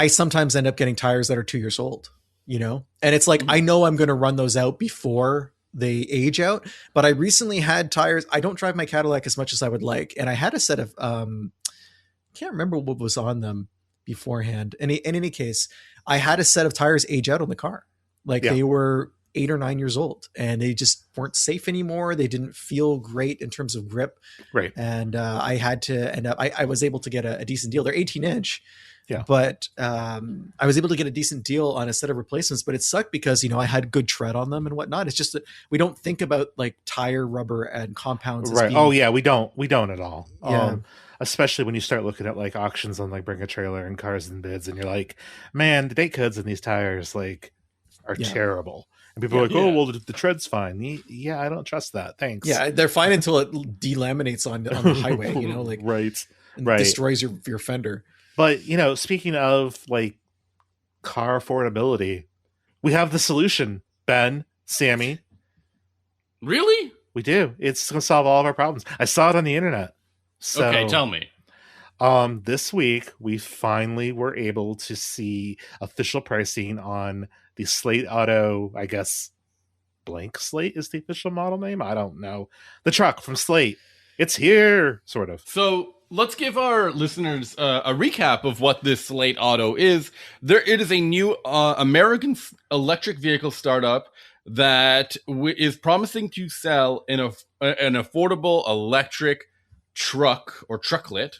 B: sometimes end up getting tires that are 2 years old, and it's like, I know I'm going to run those out before they age out, but I recently had tires. I don't drive my Cadillac as much as I would like. And I had a set of, can't remember what was on them beforehand. In any case, I had a set of tires age out on the car. Like they were 8 or 9 years old, and they just weren't safe anymore. They didn't feel great in terms of grip.
C: Right.
B: And I had to end up, I was able to get a decent deal. They're 18-inch.
C: Yeah.
B: But I was able to get a decent deal on a set of replacements, but it sucked because, I had good tread on them and whatnot. It's just that we don't think about like tire rubber and compounds.
C: Right. Oh yeah, we don't at all.
B: Yeah.
C: Especially when you start looking at like auctions on like Bring a Trailer and Cars and Bids, and you're like, man, the date codes in these tires like are terrible. And people are like, oh, well, the tread's fine. Yeah, I don't trust that. Thanks.
B: Yeah, they're fine until it delaminates on the highway, like
C: right.
B: destroys your fender.
C: But, speaking of like car affordability, we have the solution, Ben, Sammy.
A: Really?
C: We do. It's going to solve all of our problems. I saw it on the internet. So,
A: okay, tell me.
C: This week, we finally were able to see official pricing on the Slate Auto, I guess, blank Slate is the official model name. I don't know. The truck from Slate. It's here, sort of.
A: So let's give our listeners a recap of what this Slate Auto is. It is a new American electric vehicle startup that is promising to sell an affordable electric truck or trucklet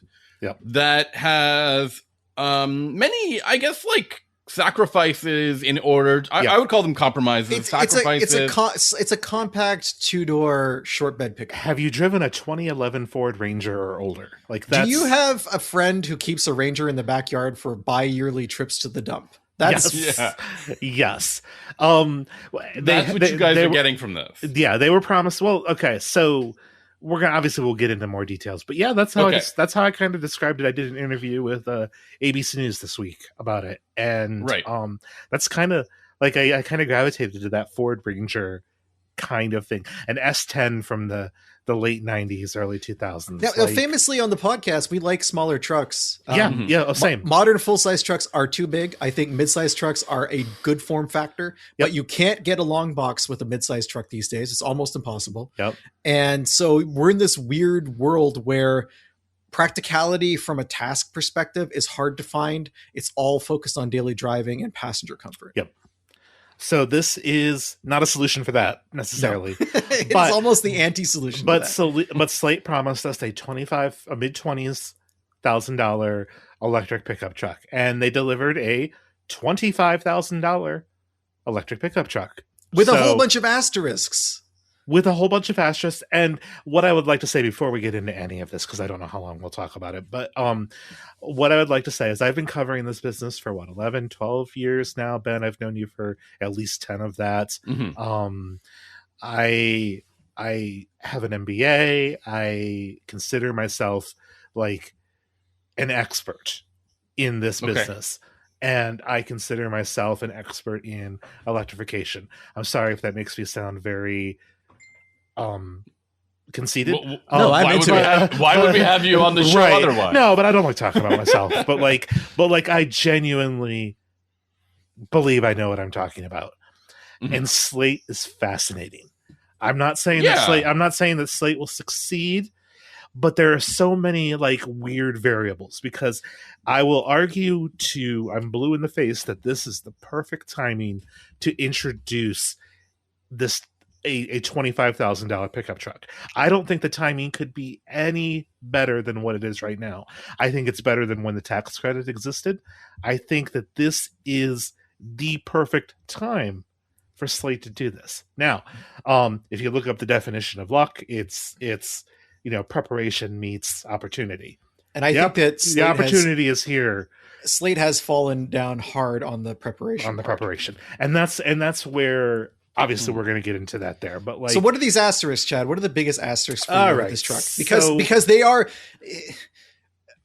A: that has many, I guess, like sacrifices in order. I would call them compromises. Sacrifices.
B: It's a compact 2-door short bed pickup.
C: Have you driven a 2011 Ford Ranger or older?
B: Do you have a friend who keeps a Ranger in the backyard for bi-yearly trips to the dump? That's
C: yes.
A: That's what you guys are getting from this.
C: Yeah, they were promised. Well, okay, so we'll get into more details, but yeah, that's how I kind of described it. I did an interview with ABC News this week about it, and that's kind of like I kind of gravitated to that Ford Ranger kind of thing, an S10 from the late 90s, early 2000s.
B: Now, famously on the podcast, we like smaller trucks.
C: Same.
B: Modern full-size trucks are too big. I think mid-size trucks are a good form factor, but you can't get a long box with a mid-size truck these days. It's almost impossible.
C: Yep.
B: And so we're in this weird world where practicality from a task perspective is hard to find. It's all focused on daily driving and passenger comfort.
C: Yep. So this is not a solution for that necessarily.
B: No. It's almost the anti-solution.
C: But Slate promised us a mid-$20,000 electric pickup truck, and they delivered a $25,000 electric pickup truck
B: with a whole bunch of asterisks.
C: And what I would like to say before we get into any of this, because I don't know how long we'll talk about it, but what I would like to say is I've been covering this business for 11, 12 years now. Ben, I've known you for at least 10 of that.
A: Mm-hmm.
C: I have an MBA. I consider myself like an expert in this business. And I consider myself an expert in electrification. I'm sorry if that makes me sound very conceited.
B: No,
A: why would we have you on the show otherwise?
C: No, but I don't like talking about myself. but I genuinely believe I know what I'm talking about. Mm-hmm. And Slate is fascinating. I'm not saying that Slate will succeed, but there are so many like weird variables, because I will argue I'm blue in the face that this is the perfect timing to introduce this a $25,000 pickup truck. I don't think the timing could be any better than what it is right now. I think it's better than when the tax credit existed. I think that this is the perfect time for Slate to do this. Now, if you look up the definition of luck, it's preparation meets opportunity.
B: And I think that
C: the opportunity is here.
B: Slate has fallen down hard on the preparation.
C: And that's where obviously we're going to get into that there. But like,
B: so what are these asterisks, Chad? What are the biggest asterisks for you with this truck? Because they are.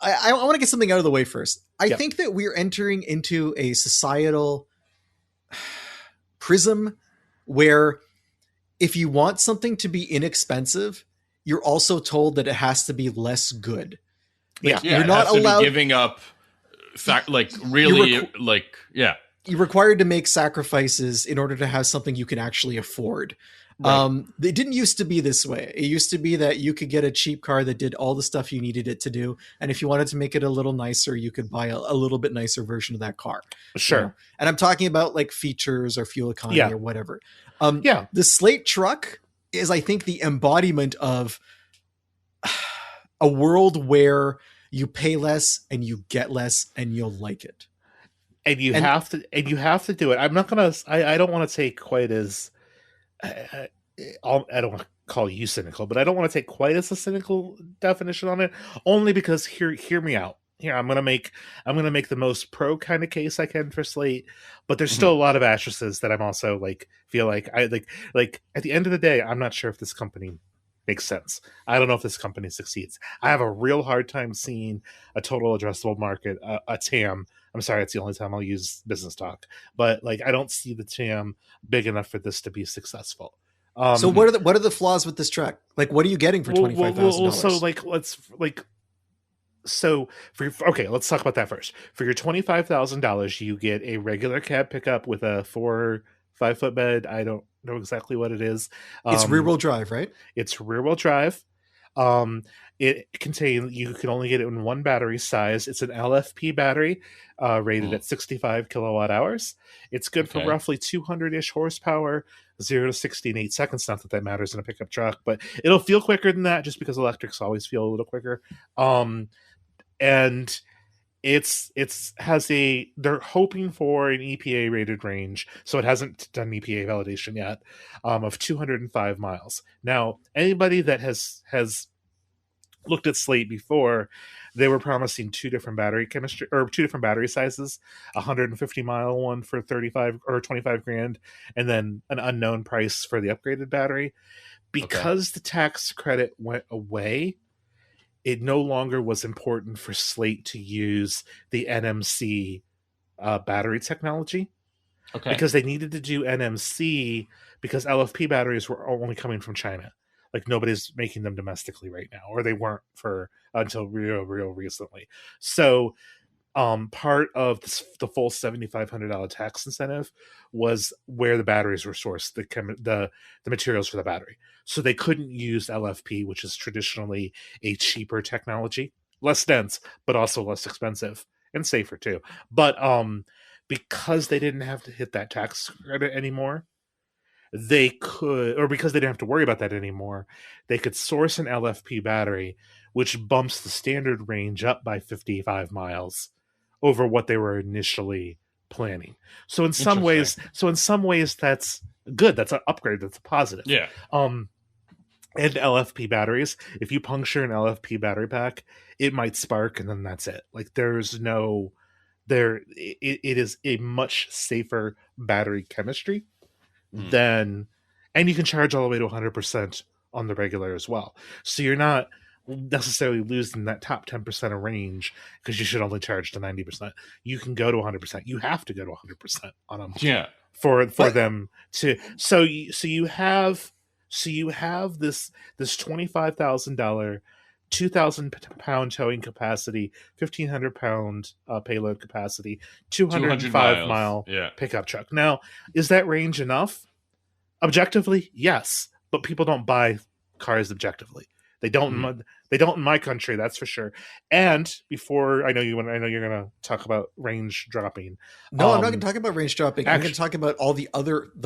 B: I want to get something out of the way first. I think that we're entering into a societal prism where if you want something to be inexpensive, you're also told that it has to be less good.
A: You're not allowed to be giving up. You're
B: required to make sacrifices in order to have something you can actually afford. Right. It didn't used to be this way. It used to be that you could get a cheap car that did all the stuff you needed it to do. And if you wanted to make it a little nicer, you could buy a little bit nicer version of that car.
C: Sure.
B: You know? And I'm talking about like features or fuel economy or whatever. The Slate truck is, I think, the embodiment of a world where you pay less and you get less and you'll like it.
C: And you have to do it. I'm not going to, I don't want to take quite as, I don't want to call you cynical, but I don't want to take quite as a cynical definition on it, only because hear me out. Here, I'm gonna make the most pro kind of case I can for Slate, but there's still a lot of asterisks that I'm also feel like at the end of the day, I'm not sure if this company makes sense. I don't know if this company succeeds. I have a real hard time seeing a total addressable market, a TAM. I'm sorry, it's the only time I'll use business talk, but I don't see the TAM big enough for this to be successful.
B: So what are the flaws with this truck? What are you getting for $25,000? Let's talk about that first. For your $25,000, you get a regular cab pickup with a 4-5 foot bed. I don't know exactly what it is. It's rear wheel drive, right?
C: It's rear wheel drive. You can only get it in one battery size. It's an LFP battery, rated at 65 kilowatt hours. It's good for roughly 200-ish horsepower, 0 to 60 in 8 seconds. Not that that matters in a pickup truck, but it'll feel quicker than that just because electrics always feel a little quicker. And they're hoping for an EPA rated range, so it hasn't done EPA validation yet, of 205 miles. Now, anybody that has looked at Slate before, they were promising two different battery sizes, 150 mile one for 35 or 25 grand, and then an unknown price for the upgraded battery. Because the tax credit went away, it no longer was important for Slate to use the NMC battery technology. Because they needed to do NMC because LFP batteries were only coming from China. Nobody's making them domestically right now, or they weren't until real recently. So part of the full $7,500 tax incentive was where the batteries were sourced, the materials for the battery. So they couldn't use LFP, which is traditionally a cheaper technology, less dense, but also less expensive and safer too. But because they didn't have to hit that tax credit anymore, because they didn't have to worry about that anymore, they could source an LFP battery, which bumps the standard range up by 55 miles over what they were initially planning. So in some ways, that's good. That's an upgrade. That's a positive.
A: Yeah.
C: And LFP batteries, if you puncture an LFP battery pack, it might spark, and then that's it. It is a much safer battery chemistry and you can charge all the way to 100% on the regular as well. So you're not necessarily losing that top 10% of range because you should only charge to 90%. You can go to 100%. You have to go to 100% on them.
A: Yeah.
C: For them to so you have this $25,000 2,000 pound towing capacity, 1,500 pound payload capacity, 205 mile pickup truck. Now, is that range enough? Objectively, yes, but people don't buy cars objectively. They don't. They don't in my country, that's for sure. And before I know you're going to talk about range dropping.
B: No, I'm not going to talk about range dropping. I'm going to talk about all the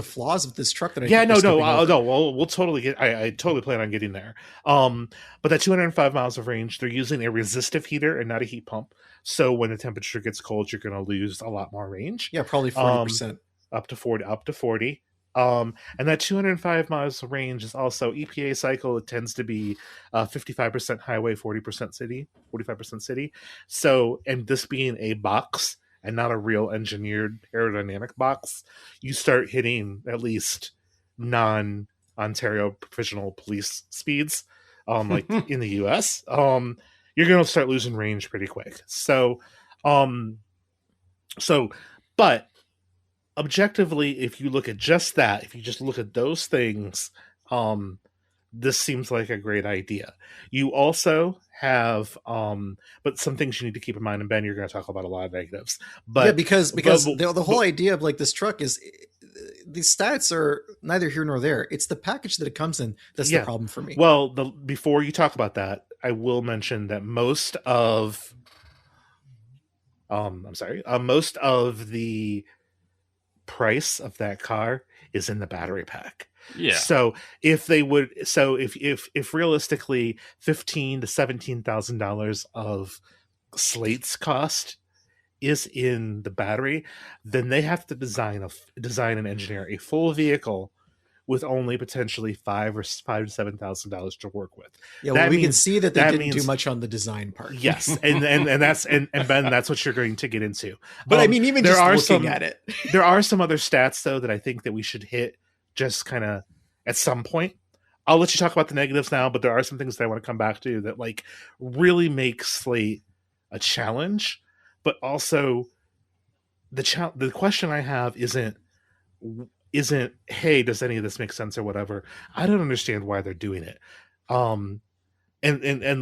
B: flaws of this truck that I
C: we'll totally get. I totally plan on getting there. But that 205 miles of range, they're using a resistive heater and not a heat pump. So when the temperature gets cold, you're going to lose a lot more range.
B: Yeah, probably 40%.
C: Up to 40. And that 205 miles range is also EPA cycle. It tends to be 55% highway, 40% city, 45% city. So, and this being a box and not a real engineered aerodynamic box, you start hitting at least non-Ontario provisional police speeds, like in the US. You're going to start losing range pretty quick. But objectively, if you look at just that, if you just look at those things, this seems like a great idea. You also have, but some things you need to keep in mind, and Ben, you're going to talk about a lot of negatives. But
B: yeah, because the whole idea of like this truck is these stats are neither here nor there. It's the package that it comes in that's the problem for me.
C: Well, before you talk about that, I will mention that most of the price of that car is in the battery pack.
A: Yeah.
C: So if realistically $15,000 to $17,000 of Slate's cost is in the battery, then they have to design and engineer a full vehicle with only potentially $5,000 to $7,000 to work with.
B: Yeah, well, we can see that they didn't do much on the design part.
C: Yes, and that's and Ben, that's what you're going to get into.
B: But I mean, even
C: there
B: just looking at it,
C: there are some other stats though that I think that we should hit just kind of at some point. I'll let you talk about the negatives now, but there are some things that I want to come back to that like really make Slate a challenge. But also, the question I have isn't hey, does any of this make sense or whatever. I don't understand why they're doing it. And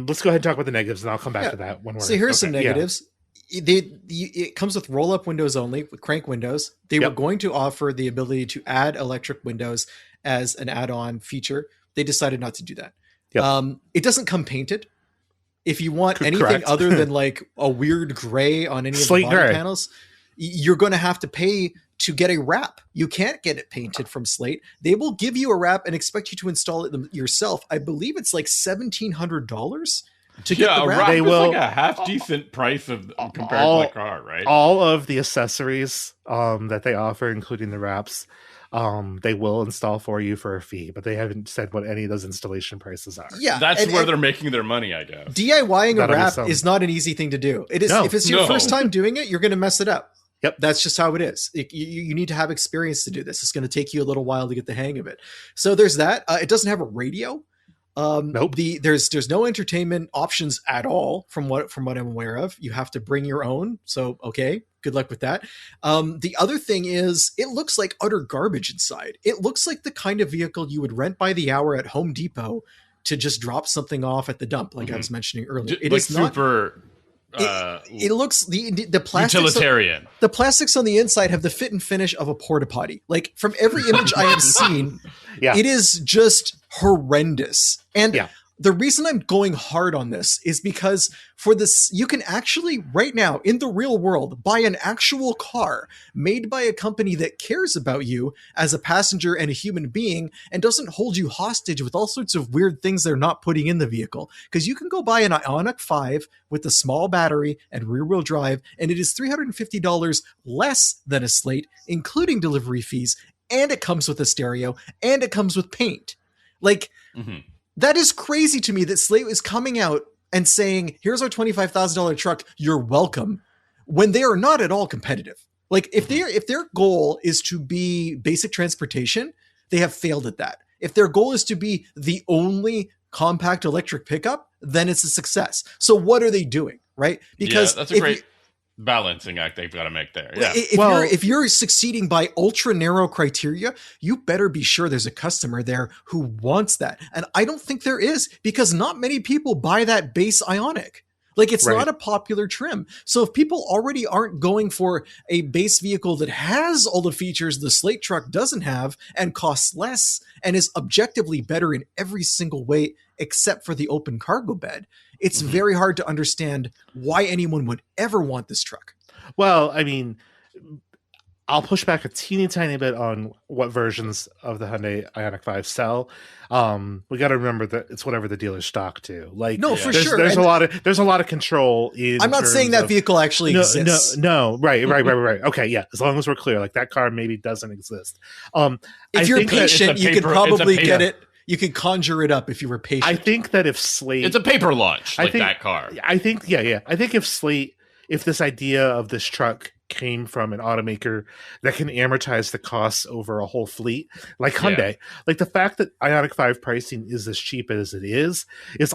C: let's go ahead and talk about the negatives, and I'll come back to that when we're.
B: So here's some negatives. Yeah. It comes with roll-up windows only, with crank windows. They were going to offer the ability to add electric windows as an add-on feature. They decided not to do that. Yep. It doesn't come painted. If you want anything other than like a weird gray on any of the body panels, you're going to have to pay to get a wrap. You can't get it painted from Slate. They will give you a wrap and expect you to install it yourself. I believe it's like $1,700 to get the wrap.
A: They will like a half decent price of compared to the car, right?
C: All of the accessories that they offer, including the wraps, they will install for you for a fee, but they haven't said what any of those installation prices are.
B: Yeah,
A: that's where they're making their money, I guess.
B: DIYing a wrap is not an easy thing to do. It is. If it's your first time doing it, you're going to mess it up.
C: Yep.
B: That's just how it is. You need to have experience to do this. It's going to take you a little while to get the hang of it. So there's that. It doesn't have a radio.
C: Nope.
B: There's no entertainment options at all from what I'm aware of. You have to bring your own. So, okay, good luck with that. The other thing is it looks like utter garbage inside. It looks like the kind of vehicle you would rent by the hour at Home Depot to just drop something off at the dump, like I was mentioning earlier. It is not
A: super.
B: It looks the plastics
A: utilitarian.
B: The plastics on the inside have the fit and finish of a porta potty. Like from every image I have seen, it is just horrendous. And the reason I'm going hard on this is because for this, you can actually right now in the real world buy an actual car made by a company that cares about you as a passenger and a human being and doesn't hold you hostage with all sorts of weird things they're not putting in the vehicle. Because you can go buy an Ioniq 5 with a small battery and rear wheel drive, and it is $350 less than a Slate, including delivery fees. And it comes with a stereo and it comes with paint. Like, that is crazy to me that Slate is coming out and saying, here's our $25,000 truck, you're welcome, when they are not at all competitive. Like if their goal is to be basic transportation, they have failed at that. If their goal is to be the only compact electric pickup, then it's a success. So what are they doing? Right? Because
A: that's a great balancing act they've got to make there. Yeah.
B: If you're succeeding by ultra narrow criteria, you better be sure there's a customer there who wants that. And I don't think there is, because not many people buy that base Ioniq. Like it's not a popular trim. So if people already aren't going for a base vehicle that has all the features the Slate truck doesn't have and costs less and is objectively better in every single way except for the open cargo bed, it's very hard to understand why anyone would ever want this truck.
C: Well, I mean, I'll push back a teeny tiny bit on what versions of the Hyundai Ioniq 5 sell. We got to remember that it's whatever the dealer's stock too. Like,
B: No, for
C: there's,
B: sure.
C: There's a lot of control in.
B: I'm not saying that vehicle actually exists.
C: No, right. Okay, yeah. As long as we're clear, like that car maybe doesn't exist.
B: If you're patient, you could probably get it. You could conjure it up if you were patient.
C: I think that if Slate,
A: it's a paper launch, that car.
C: I think, yeah. I think if this idea of this truck came from an automaker that can amortize the costs over a whole fleet, like Hyundai, like the fact that Ioniq 5 pricing is as cheap as it is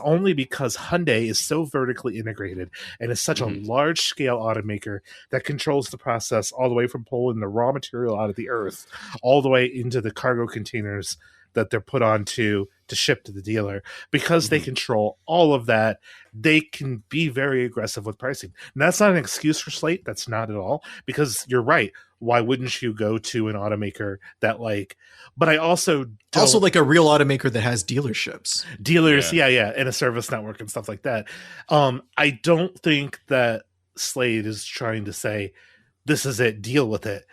C: only because Hyundai is so vertically integrated and is such a large scale automaker that controls the process all the way from pulling the raw material out of the earth all the way into the cargo containers that they're put on to ship to the dealer. Because they control all of that, they can be very aggressive with pricing. And that's not an excuse for Slate. That's not at all. Because you're right. Why wouldn't you go to an automaker that but I also
B: like a real automaker that has dealerships.
C: Dealers, yeah, and a service network and stuff like that. I don't think that Slate is trying to say, this is it, deal with it.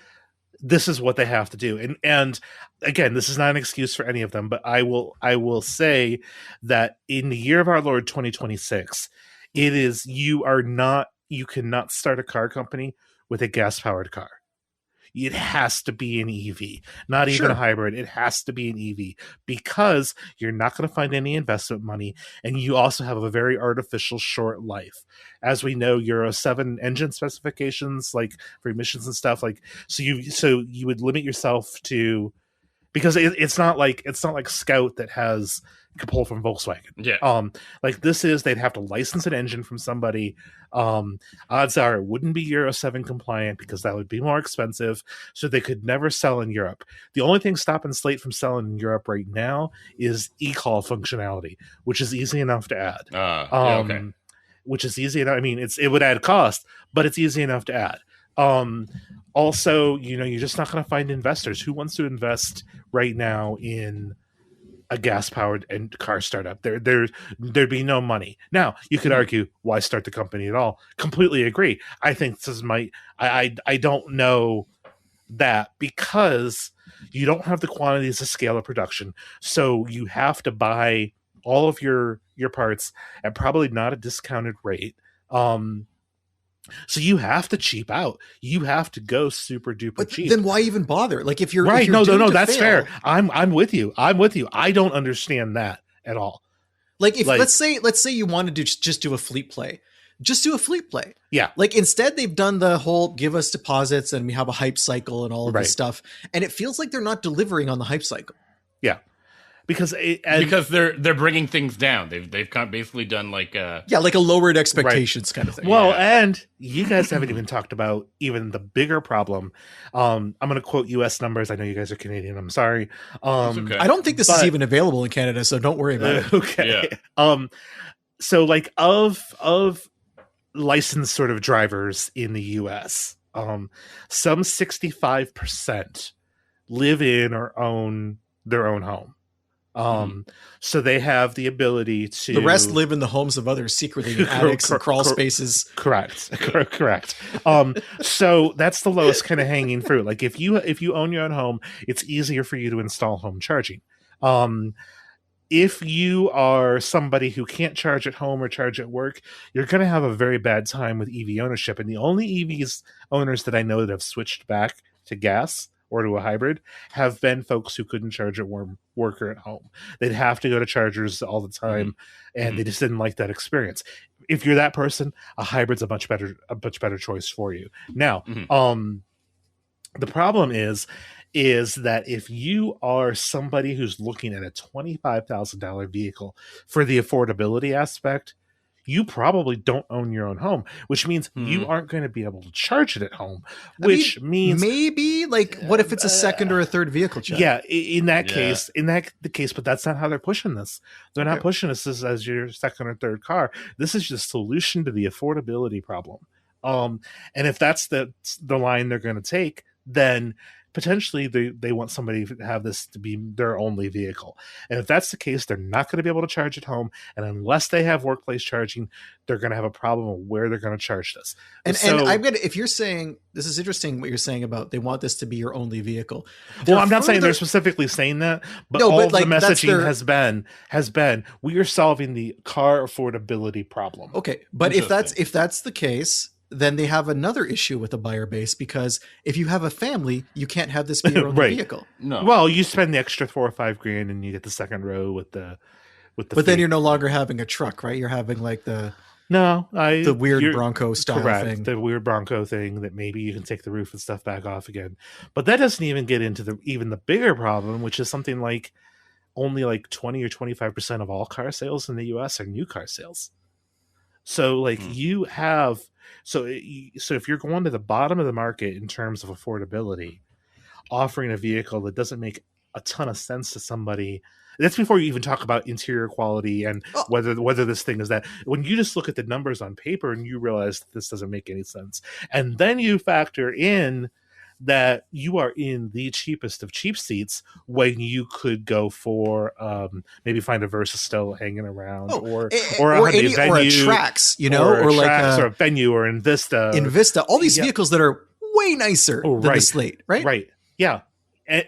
C: This is what they have to do. And again, this is not an excuse for any of them, but I will say that in the year of our Lord 2026, you cannot start a car company with a gas powered car. It has to be an EV, not even a hybrid. It has to be an EV because you're not going to find any investment money. And you also have a very artificial short life. As we know, Euro 7 engine specifications, like for emissions and stuff, so you would limit yourself to, because it's not like Scout that could pull from Volkswagen.
A: Yeah.
C: They'd have to license an engine from somebody. Odds are it wouldn't be Euro 7 compliant because that would be more expensive. So they could never sell in Europe. The only thing stopping Slate from selling in Europe right now is e-call functionality, which is easy enough to add.
A: Okay.
C: Which is easy enough. I mean, it would add cost, but it's easy enough to add. Also, you're just not going to find investors. Who wants to invest right now in a gas-powered and car startup? There'd be no money. Now, you could argue, why start the company at all? Completely agree. I think this is I don't know that, because you don't have the quantities to scale of production. So you have to buy all of your parts at probably not a discounted rate. So you have to cheap out. You have to go super duper cheap.
B: Then why even bother? If you're
C: right,
B: if you're
C: no, that's fair. I'm with you. I don't understand that at all.
B: Let's say you wanted to just do a fleet play. Just do a fleet play.
C: Yeah.
B: Instead they've done the whole give us deposits and we have a hype cycle and all of this stuff. And it feels like they're not delivering on the hype cycle.
C: Yeah. Because
A: they're bringing things down. They've basically done a
B: lowered expectations kind of thing.
C: Well, and you guys haven't even talked about even the bigger problem. I'm going to quote U.S. numbers. I know you guys are Canadian. I'm sorry.
A: Okay.
B: I don't think this is even available in Canada, so don't worry about it.
C: Okay. Yeah. So of licensed sort of drivers in the U.S., some 65% live in or own their own home. So they have the ability to.
B: The rest live in the homes of others secretly in attics and crawl spaces.
C: Correct. So that's the lowest kind of hanging fruit. If you own your own home, it's easier for you to install home charging. If you are somebody who can't charge at home or charge at work, you're going to have a very bad time with EV ownership. And the only EVs owners that I know that have switched back to gas or to a hybrid have been folks who couldn't charge at work or at home. They'd have to go to chargers all the time, and they just didn't like that experience. If you're that person, a hybrid's a much better choice for you. Now, the problem is that if you are somebody who's looking at a $25,000 vehicle for the affordability aspect, you probably don't own your own home, which means you aren't going to be able to charge it at home, which means
B: maybe what if it's a second or a third vehicle charge?
C: Yeah, in that case, but that's not how they're pushing this. They're not pushing this as your second or third car. This is just a solution to the affordability problem. And if that's the line they're going to take, then potentially they want somebody to have this to be their only vehicle. And if that's the case, they're not going to be able to charge at home. And unless they have workplace charging, they're going to have a problem of where they're going to charge this.
B: And I'm gonna, if you're saying, this is interesting what you're saying about they want this to be your only vehicle.
C: Well, I'm not saying they're specifically saying that, but all of the messaging has been we are solving the car affordability problem.
B: Okay, but if that's the case, then they have another issue with the buyer base, because if you have a family, you can't have this be your only vehicle.
A: No.
C: Well, you spend the extra $4,000 or $5,000 and you get the second row with the.
B: But then you're no longer having a truck, right? You're having like the weird Bronco style thing.
C: The weird Bronco thing that maybe you can take the roof and stuff back off again. But that doesn't even get into the bigger problem, which is something like only like 20 or 25% of all car sales in the US are new car sales. So like you have, so if you're going to the bottom of the market in terms of affordability, offering a vehicle that doesn't make a ton of sense to somebody, that's before you even talk about interior quality and whether this thing is that. When you just look at the numbers on paper and you realize that this doesn't make any sense, and then you factor in that you are in the cheapest of cheap seats when you could go for maybe find a Versa still hanging around or a Venue,
B: or a Trax, or like
C: a Venue or Invista.
B: All these vehicles that are way nicer than the Slate, right?
C: Right. Yeah.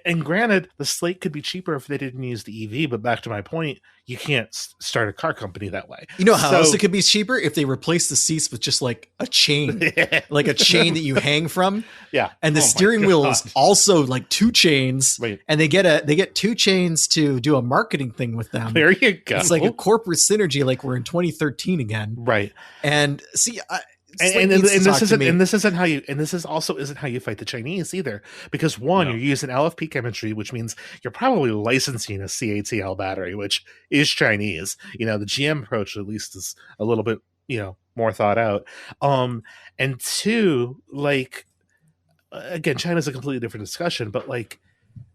C: And granted, the Slate could be cheaper if they didn't use the EV, but back to my point, you can't start a car company that way.
B: You know how else it could be cheaper? If they replace the seats with just like a chain, like a chain that you hang from.
C: Yeah.
B: And the steering wheel is also like two chains.
C: Right.
B: And they get two chains to do a marketing thing with them.
C: There you go.
B: It's like a corporate synergy, like we're in 2013 again.
C: Right.
B: And see,
C: this isn't how you fight the Chinese either, because you're using LFP chemistry, which means you're probably licensing a CATL battery, which is Chinese. The GM approach at least is a little bit more thought out. And two, like again, China's a completely different discussion, but like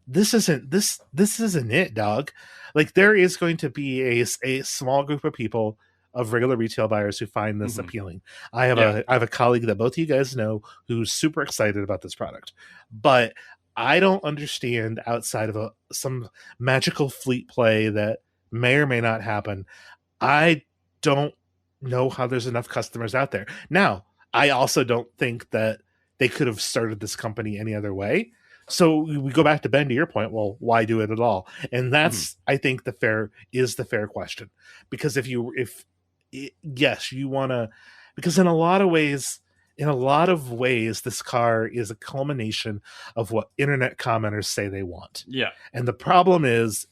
C: this isn't it, dog. Like there is going to be a small group of people of regular retail buyers who find this appealing. I have a colleague that both of you guys know who's super excited about this product, but I don't understand outside of some magical fleet play that may or may not happen. I don't know how there's enough customers out there. Now, I also don't think that they could have started this company any other way. So we go back to Ben, to your point. Well, why do it at all? And that's, I think, the fair question, because yes, you want to, because in a lot of ways, this car is a culmination of what internet commenters say they want.
A: Yeah.
C: And the problem is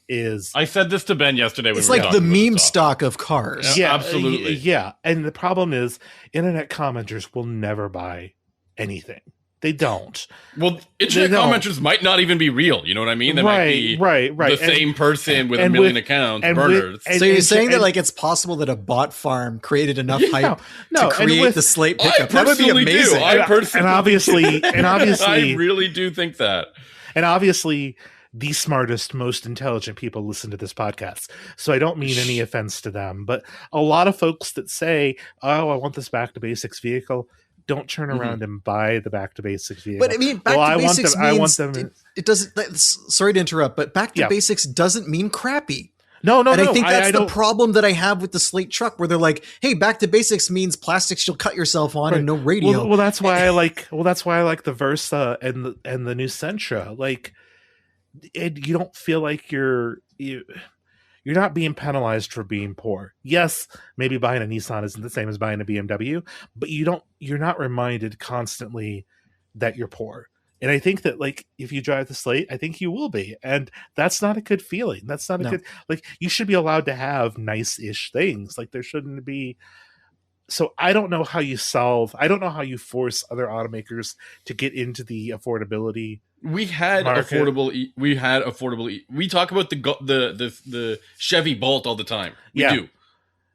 A: I said this to Ben yesterday.
B: It's like the meme stock of cars.
C: Yeah,
A: absolutely.
C: Yeah. And the problem is internet commenters will never buy anything. They don't.
A: Well, internet commenters might not even be real. You know what I mean? They might be the same person with a million accounts, burners.
B: So you're saying that like it's possible that a bot farm created enough hype to create the Slate pickup? That would be amazing.
C: And obviously,
A: I really do think that.
C: And obviously, the smartest, most intelligent people listen to this podcast. So I don't mean any offense to them, but a lot of folks that say, "Oh, I want this back to basics vehicle," don't turn around and buy the back to basics vehicle.
B: But I mean, back to basics means it doesn't. Sorry to interrupt, but back to basics doesn't mean crappy.
C: No.
B: And I think that's the problem that I have with the Slate truck, where they're like, "Hey, back to basics means plastics you'll cut yourself on and no radio."
C: Well, that's why I like. The Versa and the new Sentra. Like, you don't feel like you're not being penalized for being poor. Yes, maybe buying a Nissan isn't the same as buying a BMW, but you're not reminded constantly that you're poor. And I think that like if you drive the Slate, I think you will be. And that's not a good feeling. That's not a good, like you should be allowed to have nice-ish things. Like there shouldn't be. So I don't know how you force other automakers to get into the affordability.
A: We had affordable. We talk about the Chevy Bolt all the time. We do.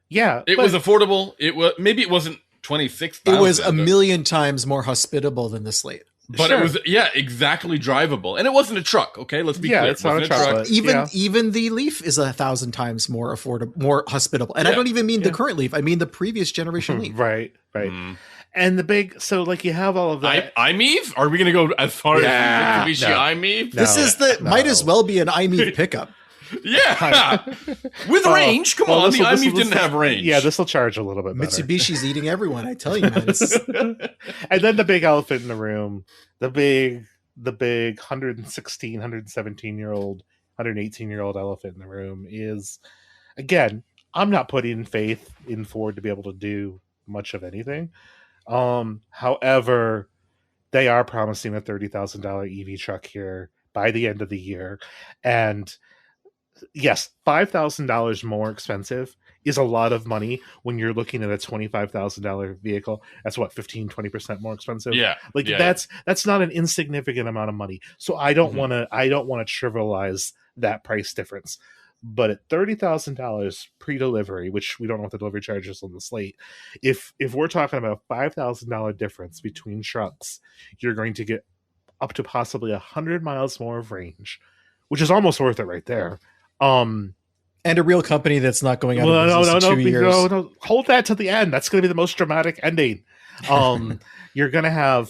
C: Yeah,
A: it was affordable. It wasn't $26,000.
B: It was a million times more hospitable than the Slate.
A: But it was exactly drivable, and it wasn't a truck. Okay, let's be clear.
C: It's not a truck.
B: Even the Leaf is 1,000 times more affordable, more hospitable. And I don't even mean the current Leaf. I mean the previous generation Leaf.
C: Right. And the big, so like you have all of that.
A: iMeave? Are we going to go as far as Mitsubishi iMeave?
B: This is might as well be an iMeave pickup.
A: Yeah, with range. Come on, the iMeave didn't have range.
C: Yeah, this will charge a little bit better.
B: Mitsubishi's eating everyone. I tell you, man.
C: And then the big elephant in the room, the big 116, 117-year-old, 118-year-old elephant in the room is, again, I'm not putting faith in Ford to be able to do much of anything. However, they are promising a $30,000 EV truck here by the end of the year, and yes, $5,000 more expensive is a lot of money when you're looking at a $25,000 vehicle. That's what, 15-20% more expensive. That's not an insignificant amount of money. So I don't want to trivialize that price difference. But at $30,000 pre-delivery, which we don't know what the delivery charge is on the Slate, if we're talking about a $5,000 difference between trucks, you're going to get up to possibly 100 miles more of range, which is almost worth it right there. And
B: a real company that's not going out of business in 2 years.
C: No, hold that to the end. That's going to be the most dramatic ending. You're going to have,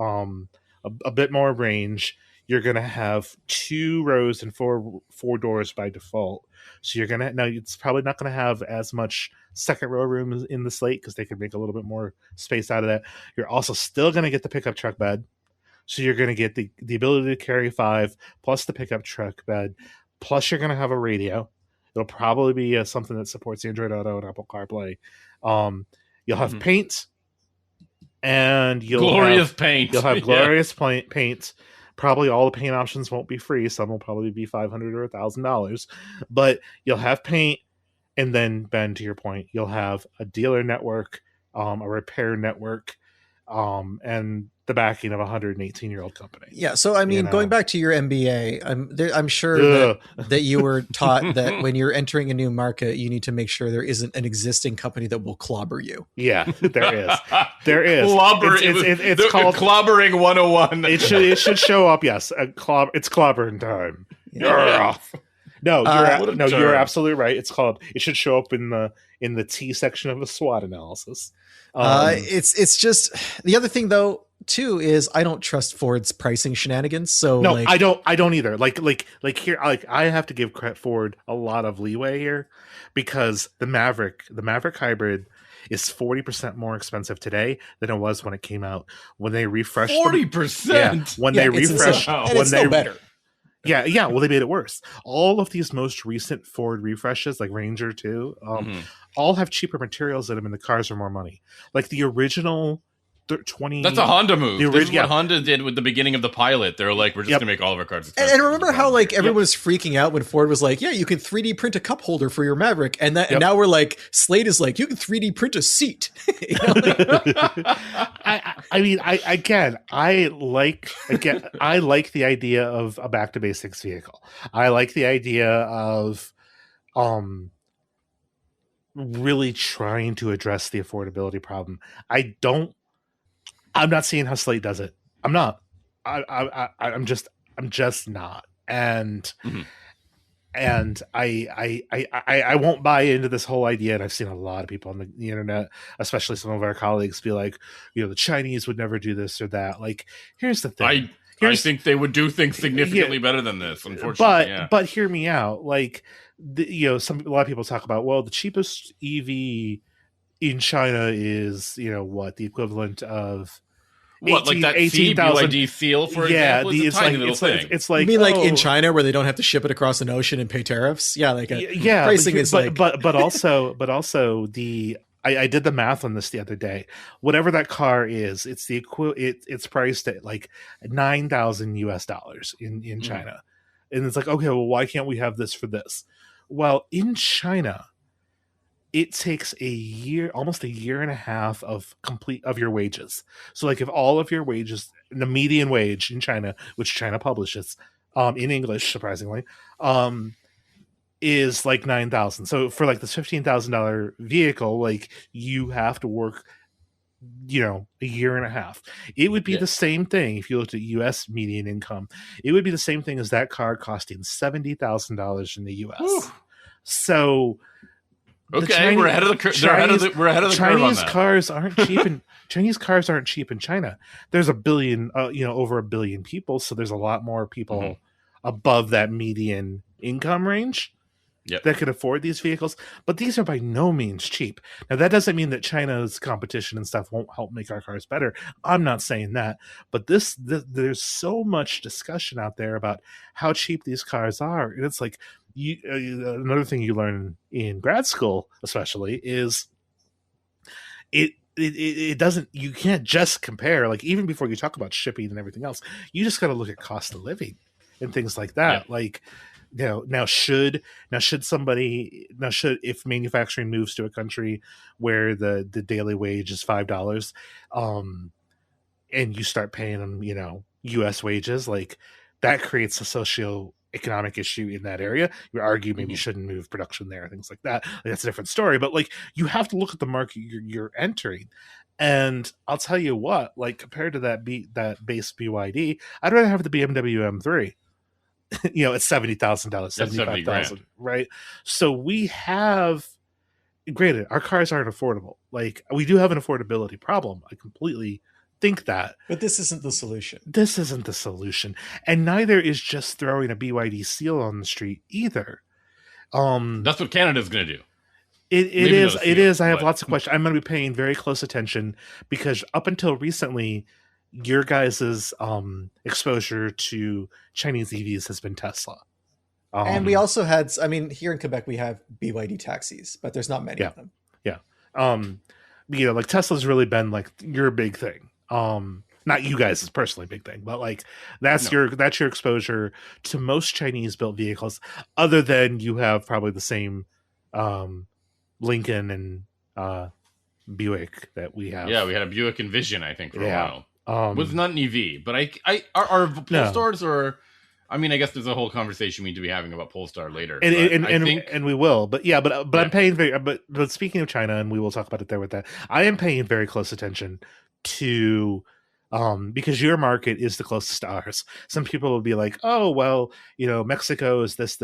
C: a bit more range. You're going to have 2 rows and four doors by default. So you're going to, now it's probably not going to have as much second row room in the Slate because they can make a little bit more space out of that. You're also still going to get the pickup truck bed. So you're going to get the ability to carry 5 plus the pickup truck bed. Plus, you're going to have a radio. It'll probably be something that supports Android Auto and Apple CarPlay. You'll have paint, and you'll have glorious paint. Probably all the paint options won't be free. Some will probably be $500 or $1,000. But you'll have paint, and then, Ben, to your point, you'll have a dealer network, a repair network, and the backing of a 118-year-old company.
B: Yeah, so I mean, going back to your MBA, I'm sure that you were taught that when you're entering a new market, you need to make sure there isn't an existing company that will clobber you.
C: Yeah, there is. There is.
A: It's called Clobbering 101.
C: It should show up. Yes, it's clobbering time. Yeah. No, you're absolutely right. It should show up in the T section of a SWOT analysis.
B: It's just the other thing though too is I don't trust Ford's pricing shenanigans. So
C: no, I don't either. Like here, I have to give Ford a lot of leeway here because the Maverick Hybrid is 40% more expensive today than it was when it came out. When they refreshed
A: 40%.
C: They refreshed,
B: and it's still better.
C: Yeah. Well, they made it worse. All of these most recent Ford refreshes, like Ranger 2, all have cheaper materials in them, and the cars are more money. Like the original 20.
A: That's a Honda move. This is what Honda did with the beginning of the Pilot. They were like, we're just gonna make all of our cars.
B: And remember how like everyone was freaking out when Ford was like, yeah, you can 3D print a cup holder for your Maverick, and now we're like, Slate is like, you can 3D print a seat.
C: I like the idea of a back to basics vehicle. I like the idea of really trying to address the affordability problem. I'm not seeing how Slate does it. I'm not. I'm just not. And I won't buy into this whole idea. And I've seen a lot of people on the internet, especially some of our colleagues, be like, the Chinese would never do this or that. Like, here's the thing.
A: I think they would do things significantly better than this, unfortunately.
C: But hear me out. Like, a lot of people talk about, well, the cheapest EV in China is, what, the equivalent of
A: like that BYD seal, for example?
C: It's like,
B: you mean like in China where they don't have to ship it across an ocean and pay tariffs? Yeah, pricing is
C: but also I did the math on this the other day. Whatever that car is, it's it's priced at like $9,000 in China. And it's like, okay, well, why can't we have this for this? Well, in China, it takes almost a year and a half of your wages. So like if all of your wages, the median wage in China, which China publishes in English, surprisingly, is like $9,000. So for like this $15,000 vehicle, like you have to work a year and a half. It would be the same thing if you looked at U.S. median income. It would be the same thing as that car costing $70,000 in the U.S.
A: Whew.
C: So,
A: okay, we're ahead of the curve. We're ahead of the curve on that.
C: Cars aren't cheap, and Chinese cars aren't cheap in China. There's over 1 billion people, so there's a lot more people above that median income range that could afford these vehicles. But these are by no means cheap. Now, that doesn't mean that China's competition and stuff won't help make our cars better. I'm not saying that. But there's so much discussion out there about how cheap these cars are. And it's like, another thing you learn in grad school, especially, is it doesn't, you can't just compare, like, even before you talk about shipping and everything else, you just got to look at cost of living and things like that. Like, if manufacturing moves to a country where the daily wage is $5, and you start paying them, U.S. wages, like, that creates a socio-economic issue in that area. You argue maybe you shouldn't move production there, things like that. Like, that's a different story. But, like, you have to look at the market you're entering. And I'll tell you what, like, compared to that base BYD, I'd rather have the BMW M3. It's $70,000, $75,000, right? So we have, granted, our cars aren't affordable. Like, we do have an affordability problem. I completely think that.
B: But this isn't the solution.
C: This isn't the solution. And neither is just throwing a BYD seal on the street either.
A: That's what Canada's going to do.
C: It is. I have lots of questions. I'm going to be paying very close attention because up until recently, your guys' exposure to Chinese EVs has been Tesla.
B: And we also had, here in Quebec, we have BYD taxis, but there's not many of them.
C: Yeah. Like, Tesla's really been, like, your big thing. Not you guys' personally big thing, but, like, that's your exposure to most Chinese built vehicles, other than you have probably the same Lincoln and Buick that we have.
A: Yeah, we had a Buick Envision, I think, for a while. It was not an EV, but our Polestars are. I mean, I guess there's a whole conversation we need to be having about Polestar later,
C: and we will. But I'm paying but speaking of China, and we will talk about it there with that. I am paying very close attention to, because your market is the closest to ours. Some people will be like, oh well, Mexico is this,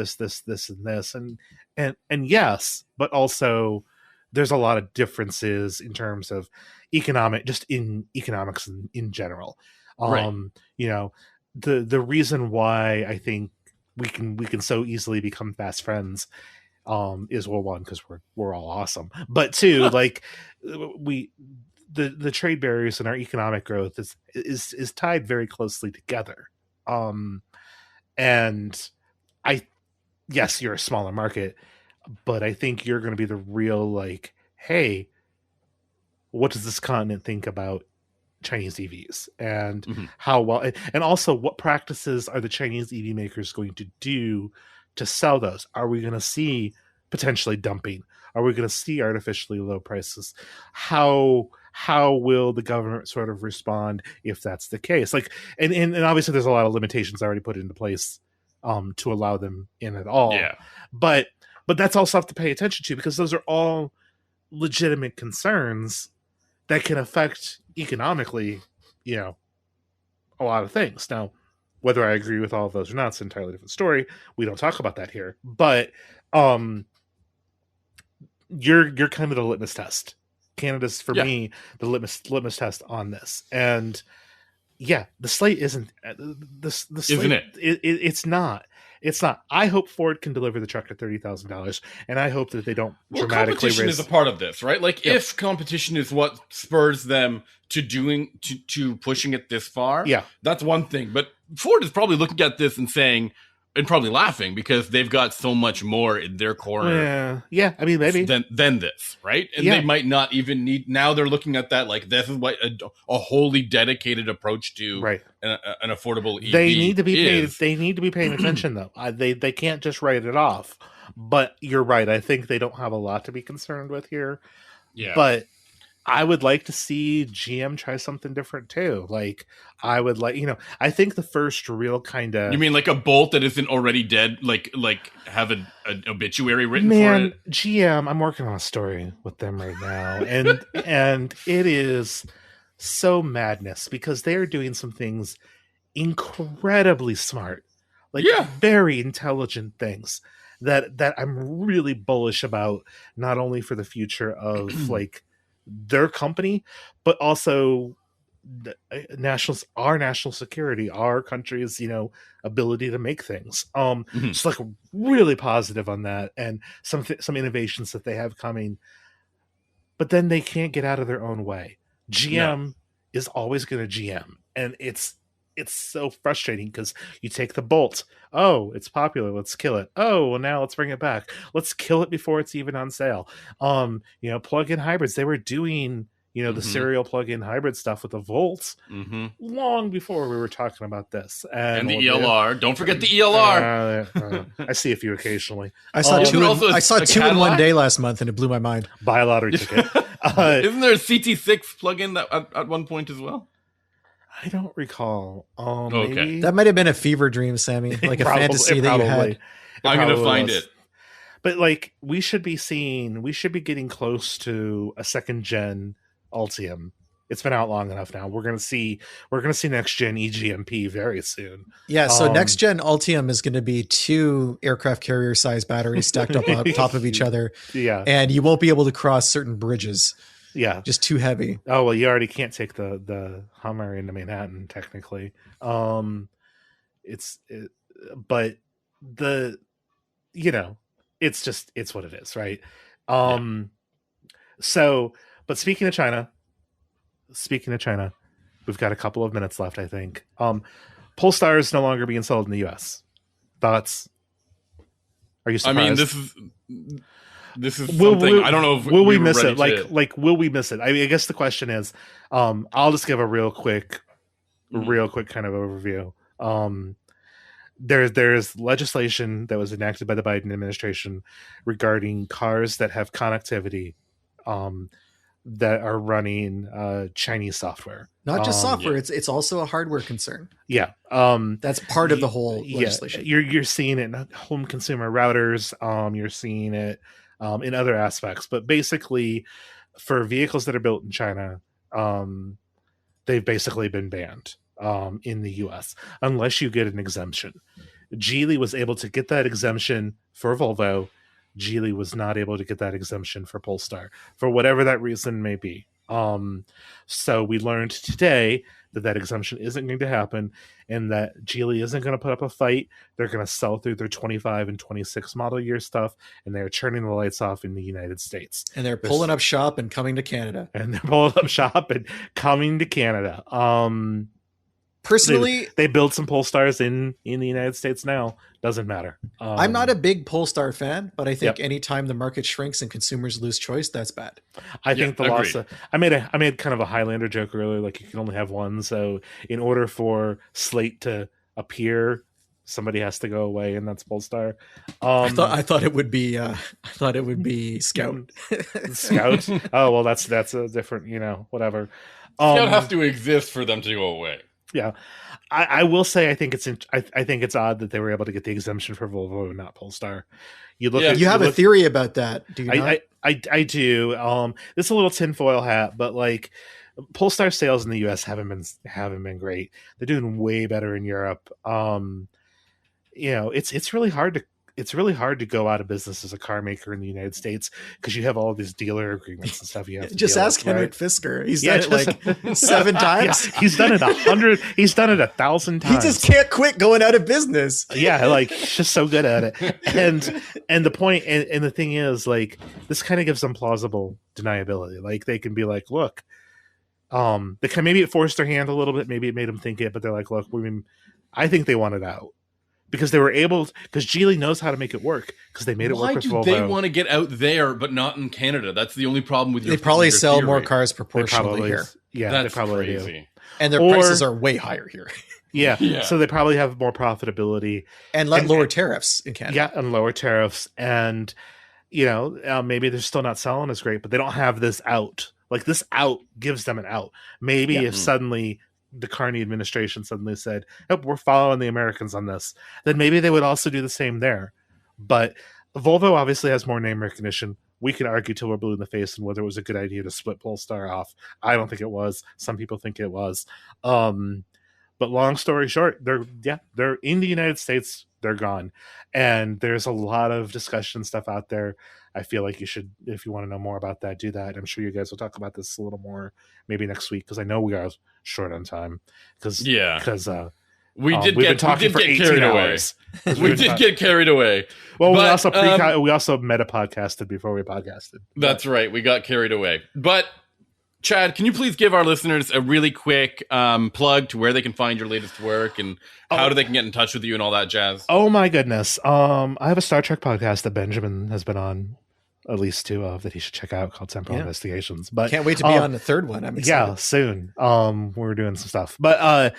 C: and yes, but also there's a lot of differences in terms of economics in general. The reason why I think we can so easily become fast friends is, well, one, because we're all awesome, but two, like, the trade barriers and our economic growth is tied very closely together. And yes, you're a smaller market, but I think you're going to be the real, like, hey, what does this continent think about Chinese EVs, and how well, and also what practices are the Chinese EV makers going to do to sell those? Are we going to see potentially dumping? Are we going to see artificially low prices? How will the government sort of respond if that's the case? Like, and obviously there's a lot of limitations already put into place to allow them in at all.
A: Yeah.
C: But that's all stuff to pay attention to, because those are all legitimate concerns that can affect economically, a lot of things. Now, whether I agree with all of those or not, it's an entirely different story. We don't talk about that here. But you're kind of the litmus test. Canada's, for me, the litmus test on this. And the Slate isn't the Slate,
A: isn't it?
C: It's not. It's not. I hope Ford can deliver the truck at $30,000, and I hope that they don't dramatically
A: competition
C: raise.
A: Is a part of this, right? Like, if competition is what spurs them to pushing it this far, that's one thing. But Ford is probably looking at this and saying, and probably laughing, because they've got so much more in their corner.
C: Yeah. I mean, maybe
A: than this, right? And they might not even need. Now they're looking at that like, this is what a wholly dedicated approach to an affordable EV.
C: They need to be paid. They need to be paying attention, though. They can't just write it off. But you're right. I think they don't have a lot to be concerned with here.
A: Yeah.
C: But I would like to see GM try something different too. Like I would like, I think the first real kind of
A: You mean like a Bolt that isn't already dead? Like have an obituary written for it?
C: GM, I'm working on a story with them right now, and it is so madness because they're doing some things incredibly smart, like very intelligent things that I'm really bullish about, not only for the future of like their company, but also our national security, our country's ability to make things. Just like really positive on that, and some innovations that they have coming. But then they can't get out of their own way. GM is always going to GM, and it's so frustrating because you take the Bolt. Oh, it's popular. Let's kill it. Oh, well, now let's bring it back. Let's kill it before it's even on sale. Plug-in hybrids. They were doing, the serial plug-in hybrid stuff with the Volts long before we were talking about this. And the
A: ELR. Don't forget the ELR.
C: I see a few occasionally.
B: I saw two in one day last month, and it blew my mind.
C: Buy a lottery ticket.
A: Isn't there a CT6 plug-in that at one point as well?
C: I don't recall.
A: Okay.
C: Maybe?
B: That might have been a fever dream, Sammy, like a fantasy that you had.
A: I'm going to find it.
C: But like, we should be getting close to a second gen Altium. It's been out long enough now. We're going to see next gen eGMP very soon.
B: Yeah. So next gen Altium is going to be 2 aircraft carrier size batteries stacked up on top of each other. Yeah. And you won't be able to cross certain bridges.
C: Yeah,
B: just too heavy.
C: Oh well, you already can't take the Hummer into Manhattan technically. But it's what it is, right? So, but speaking of China, we've got a couple of minutes left, I think. Polestar is no longer being sold in the U.S. Thoughts? Are you surprised?
A: I mean, this is something I don't know if
C: will we miss it. Like will we miss it? I mean, I guess the question is, I'll just give a real quick kind of overview. There's legislation that was enacted by the Biden administration regarding cars that have connectivity, that are running Chinese software.
B: Not just software; it's also a hardware concern.
C: Yeah,
B: that's part of the whole legislation.
C: You're seeing it in home consumer routers. You're seeing it in other aspects, but basically, for vehicles that are built in China, they've basically been banned in the U.S. unless you get an exemption. Geely was able to get that exemption for Volvo. Geely was not able to get that exemption for Polestar for whatever that reason may be. So we learned today that exemption isn't going to happen, and that Geely isn't going to put up a fight. They're going to sell through their 25 and 26 model year stuff, and they're turning the lights off in the United States.
B: And they're pulling up shop and coming to Canada. Personally,
C: they build some Polestars in the United States now. Doesn't matter.
B: I'm not a big Polestar fan, but I think anytime the market shrinks and consumers lose choice, that's bad.
C: I think the loss of, I made kind of a Highlander joke earlier, like you can only have one. So in order for Slate to appear, somebody has to go away, and that's Polestar.
B: I thought it would be Scout.
C: Scout. Oh well, that's a different, whatever.
A: Scout have to exist for them to go away.
C: Yeah, I will say I think it's odd that they were able to get the exemption for Volvo and not Polestar.
B: You have a theory about that, do you not?
C: I do. This is a little tinfoil hat, but like Polestar sales in the US haven't been great. They're doing way better in Europe. It's really hard to go out of business as a car maker in the United States because you have all these dealer agreements and stuff. You have to
B: just ask Henrik Fisker. He's done it like 7 times.
C: Yeah, he's done it 100. He's done it 1,000 times.
B: He just can't quit going out of business.
C: Yeah, like he's just so good at it. And the point and the thing is, like, this kind of gives them plausible deniability. Like they can be like, look, maybe it forced their hand a little bit. Maybe it made them think it, but they're like, look, I think they want it out. Because they were because Geely knows how to make it work because they made it work with Volvo.
A: Why do they want to get out there but not in Canada? That's the only problem with your.
B: They probably sell more cars proportionally here.
C: Yeah,
A: that's
C: they probably
A: crazy.
C: Do.
B: And their prices are way higher here.
C: Yeah, so they probably have more profitability
B: and lower tariffs in Canada.
C: Yeah, and lower tariffs, and maybe they're still not selling as great, but they don't have this out Like this out gives them an out. Maybe
B: Yeah.
C: if suddenly the Carney administration suddenly said, "Oh, we're following the Americans on this," then maybe they would also do the same there. But Volvo obviously has more name recognition. We can argue till we're blue in the face and whether it was a good idea to split Polestar off. I don't think it was. Some people think it was. But long story short, they're in the United States. They're gone, and there's a lot of discussion stuff out there. I feel like you should, if you want to know more about that, do that. I'm sure you guys will talk about this a little more maybe next week because I know we are short on time. Because we've been talking for 18 hours.
A: We did get carried away.
C: Well,
A: but,
C: we also meta podcasted before we podcasted.
A: That's right. We got carried away. But Chad, can you please give our listeners a really quick plug to where they can find your latest work and how they can get in touch with you and all that jazz?
C: Oh my goodness. I have a Star Trek podcast that Benjamin has been on at least two of that he should check out called Temporal Investigations. But
B: can't wait to be on the third one. I'm excited.
C: Yeah, soon. We're doing some stuff. But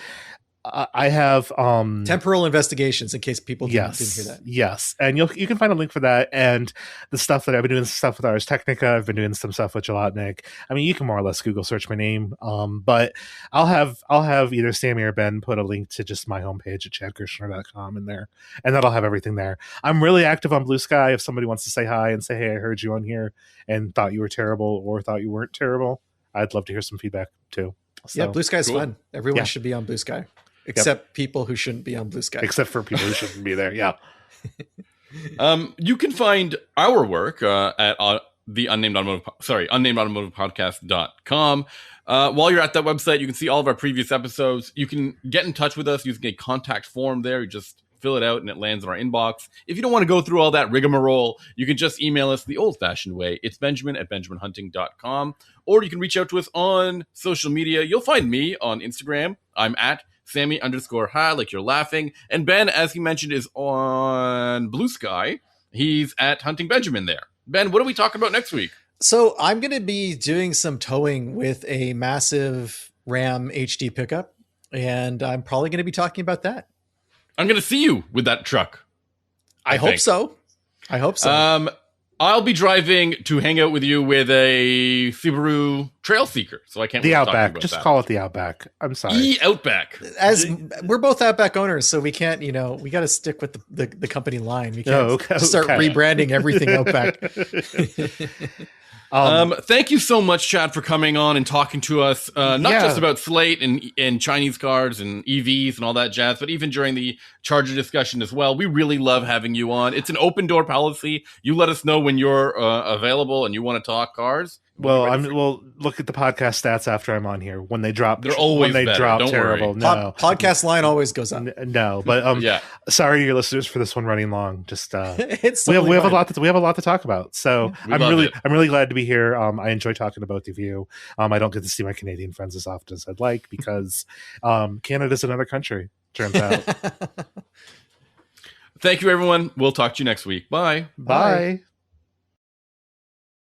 C: I have
B: Temporal Investigations, in case people didn't hear that.
C: Yes, and you can find a link for that and the stuff that I've been doing. Some stuff with Ars Technica. I've been doing some stuff with Jalotnik. I mean, you can more or less Google search my name. But I'll have either Sammy or Ben put a link to just my homepage at chadkirchner.com in there, and that'll have everything there. I'm really active on Blue Sky. If somebody wants to say hi and say, "Hey, I heard you on here and thought you were terrible or thought you weren't terrible," I'd love to hear some feedback too. So,
B: Blue Sky's fun. Everyone should be on Blue Sky. Except people who shouldn't be on Blue Sky.
C: Except for people who shouldn't be there. Yeah.
A: You can find our work at the unnamed automotive podcast.com. While you're at that website, you can see all of our previous episodes. You can get in touch with us using a contact form there. You just fill it out and it lands in our inbox. If you don't want to go through all that rigmarole, you can just email us the old-fashioned way. It's benjamin@benjaminhunting.com. Or you can reach out to us on social media. You'll find me on Instagram. I'm at Sammy_hi, like you're laughing. And Ben, as he mentioned, is on Blue Sky. He's at Hunting Benjamin there. Ben, what are we talking about next week?
B: So I'm going to be doing some towing with a massive Ram HD pickup, and I'm probably going to be talking about that.
A: I'm going to see you with that truck.
B: I hope so.
A: I'll be driving to hang out with you with a Subaru Trail Seeker, so I can't.
C: The Outback, just call it the Outback. I'm sorry,
A: Outback.
B: As we're both Outback owners, so we can't. We got to stick with the company line. We can't start rebranding everything Outback.
A: Thank you so much, Chad, for coming on and talking to us, not just about Slate and Chinese cars and EVs and all that jazz, but even during the Charger discussion as well. We really love having you on. It's an open door policy. You let us know when you're available and you want to talk cars.
C: Well, look at the podcast stats after I'm on here. When they drop,
A: they're always better. Don't
C: terrible.
A: Worry.
C: No,
B: podcast line always goes up.
C: No, but sorry to your listeners for this one running long. Just
B: it's
C: we have a lot to talk about. So I'm really glad to be here. I enjoy talking to both of you. I don't get to see my Canadian friends as often as I'd like because Canada's another country. Turns out.
A: Thank you, everyone. We'll talk to you next week. Bye.
C: Bye.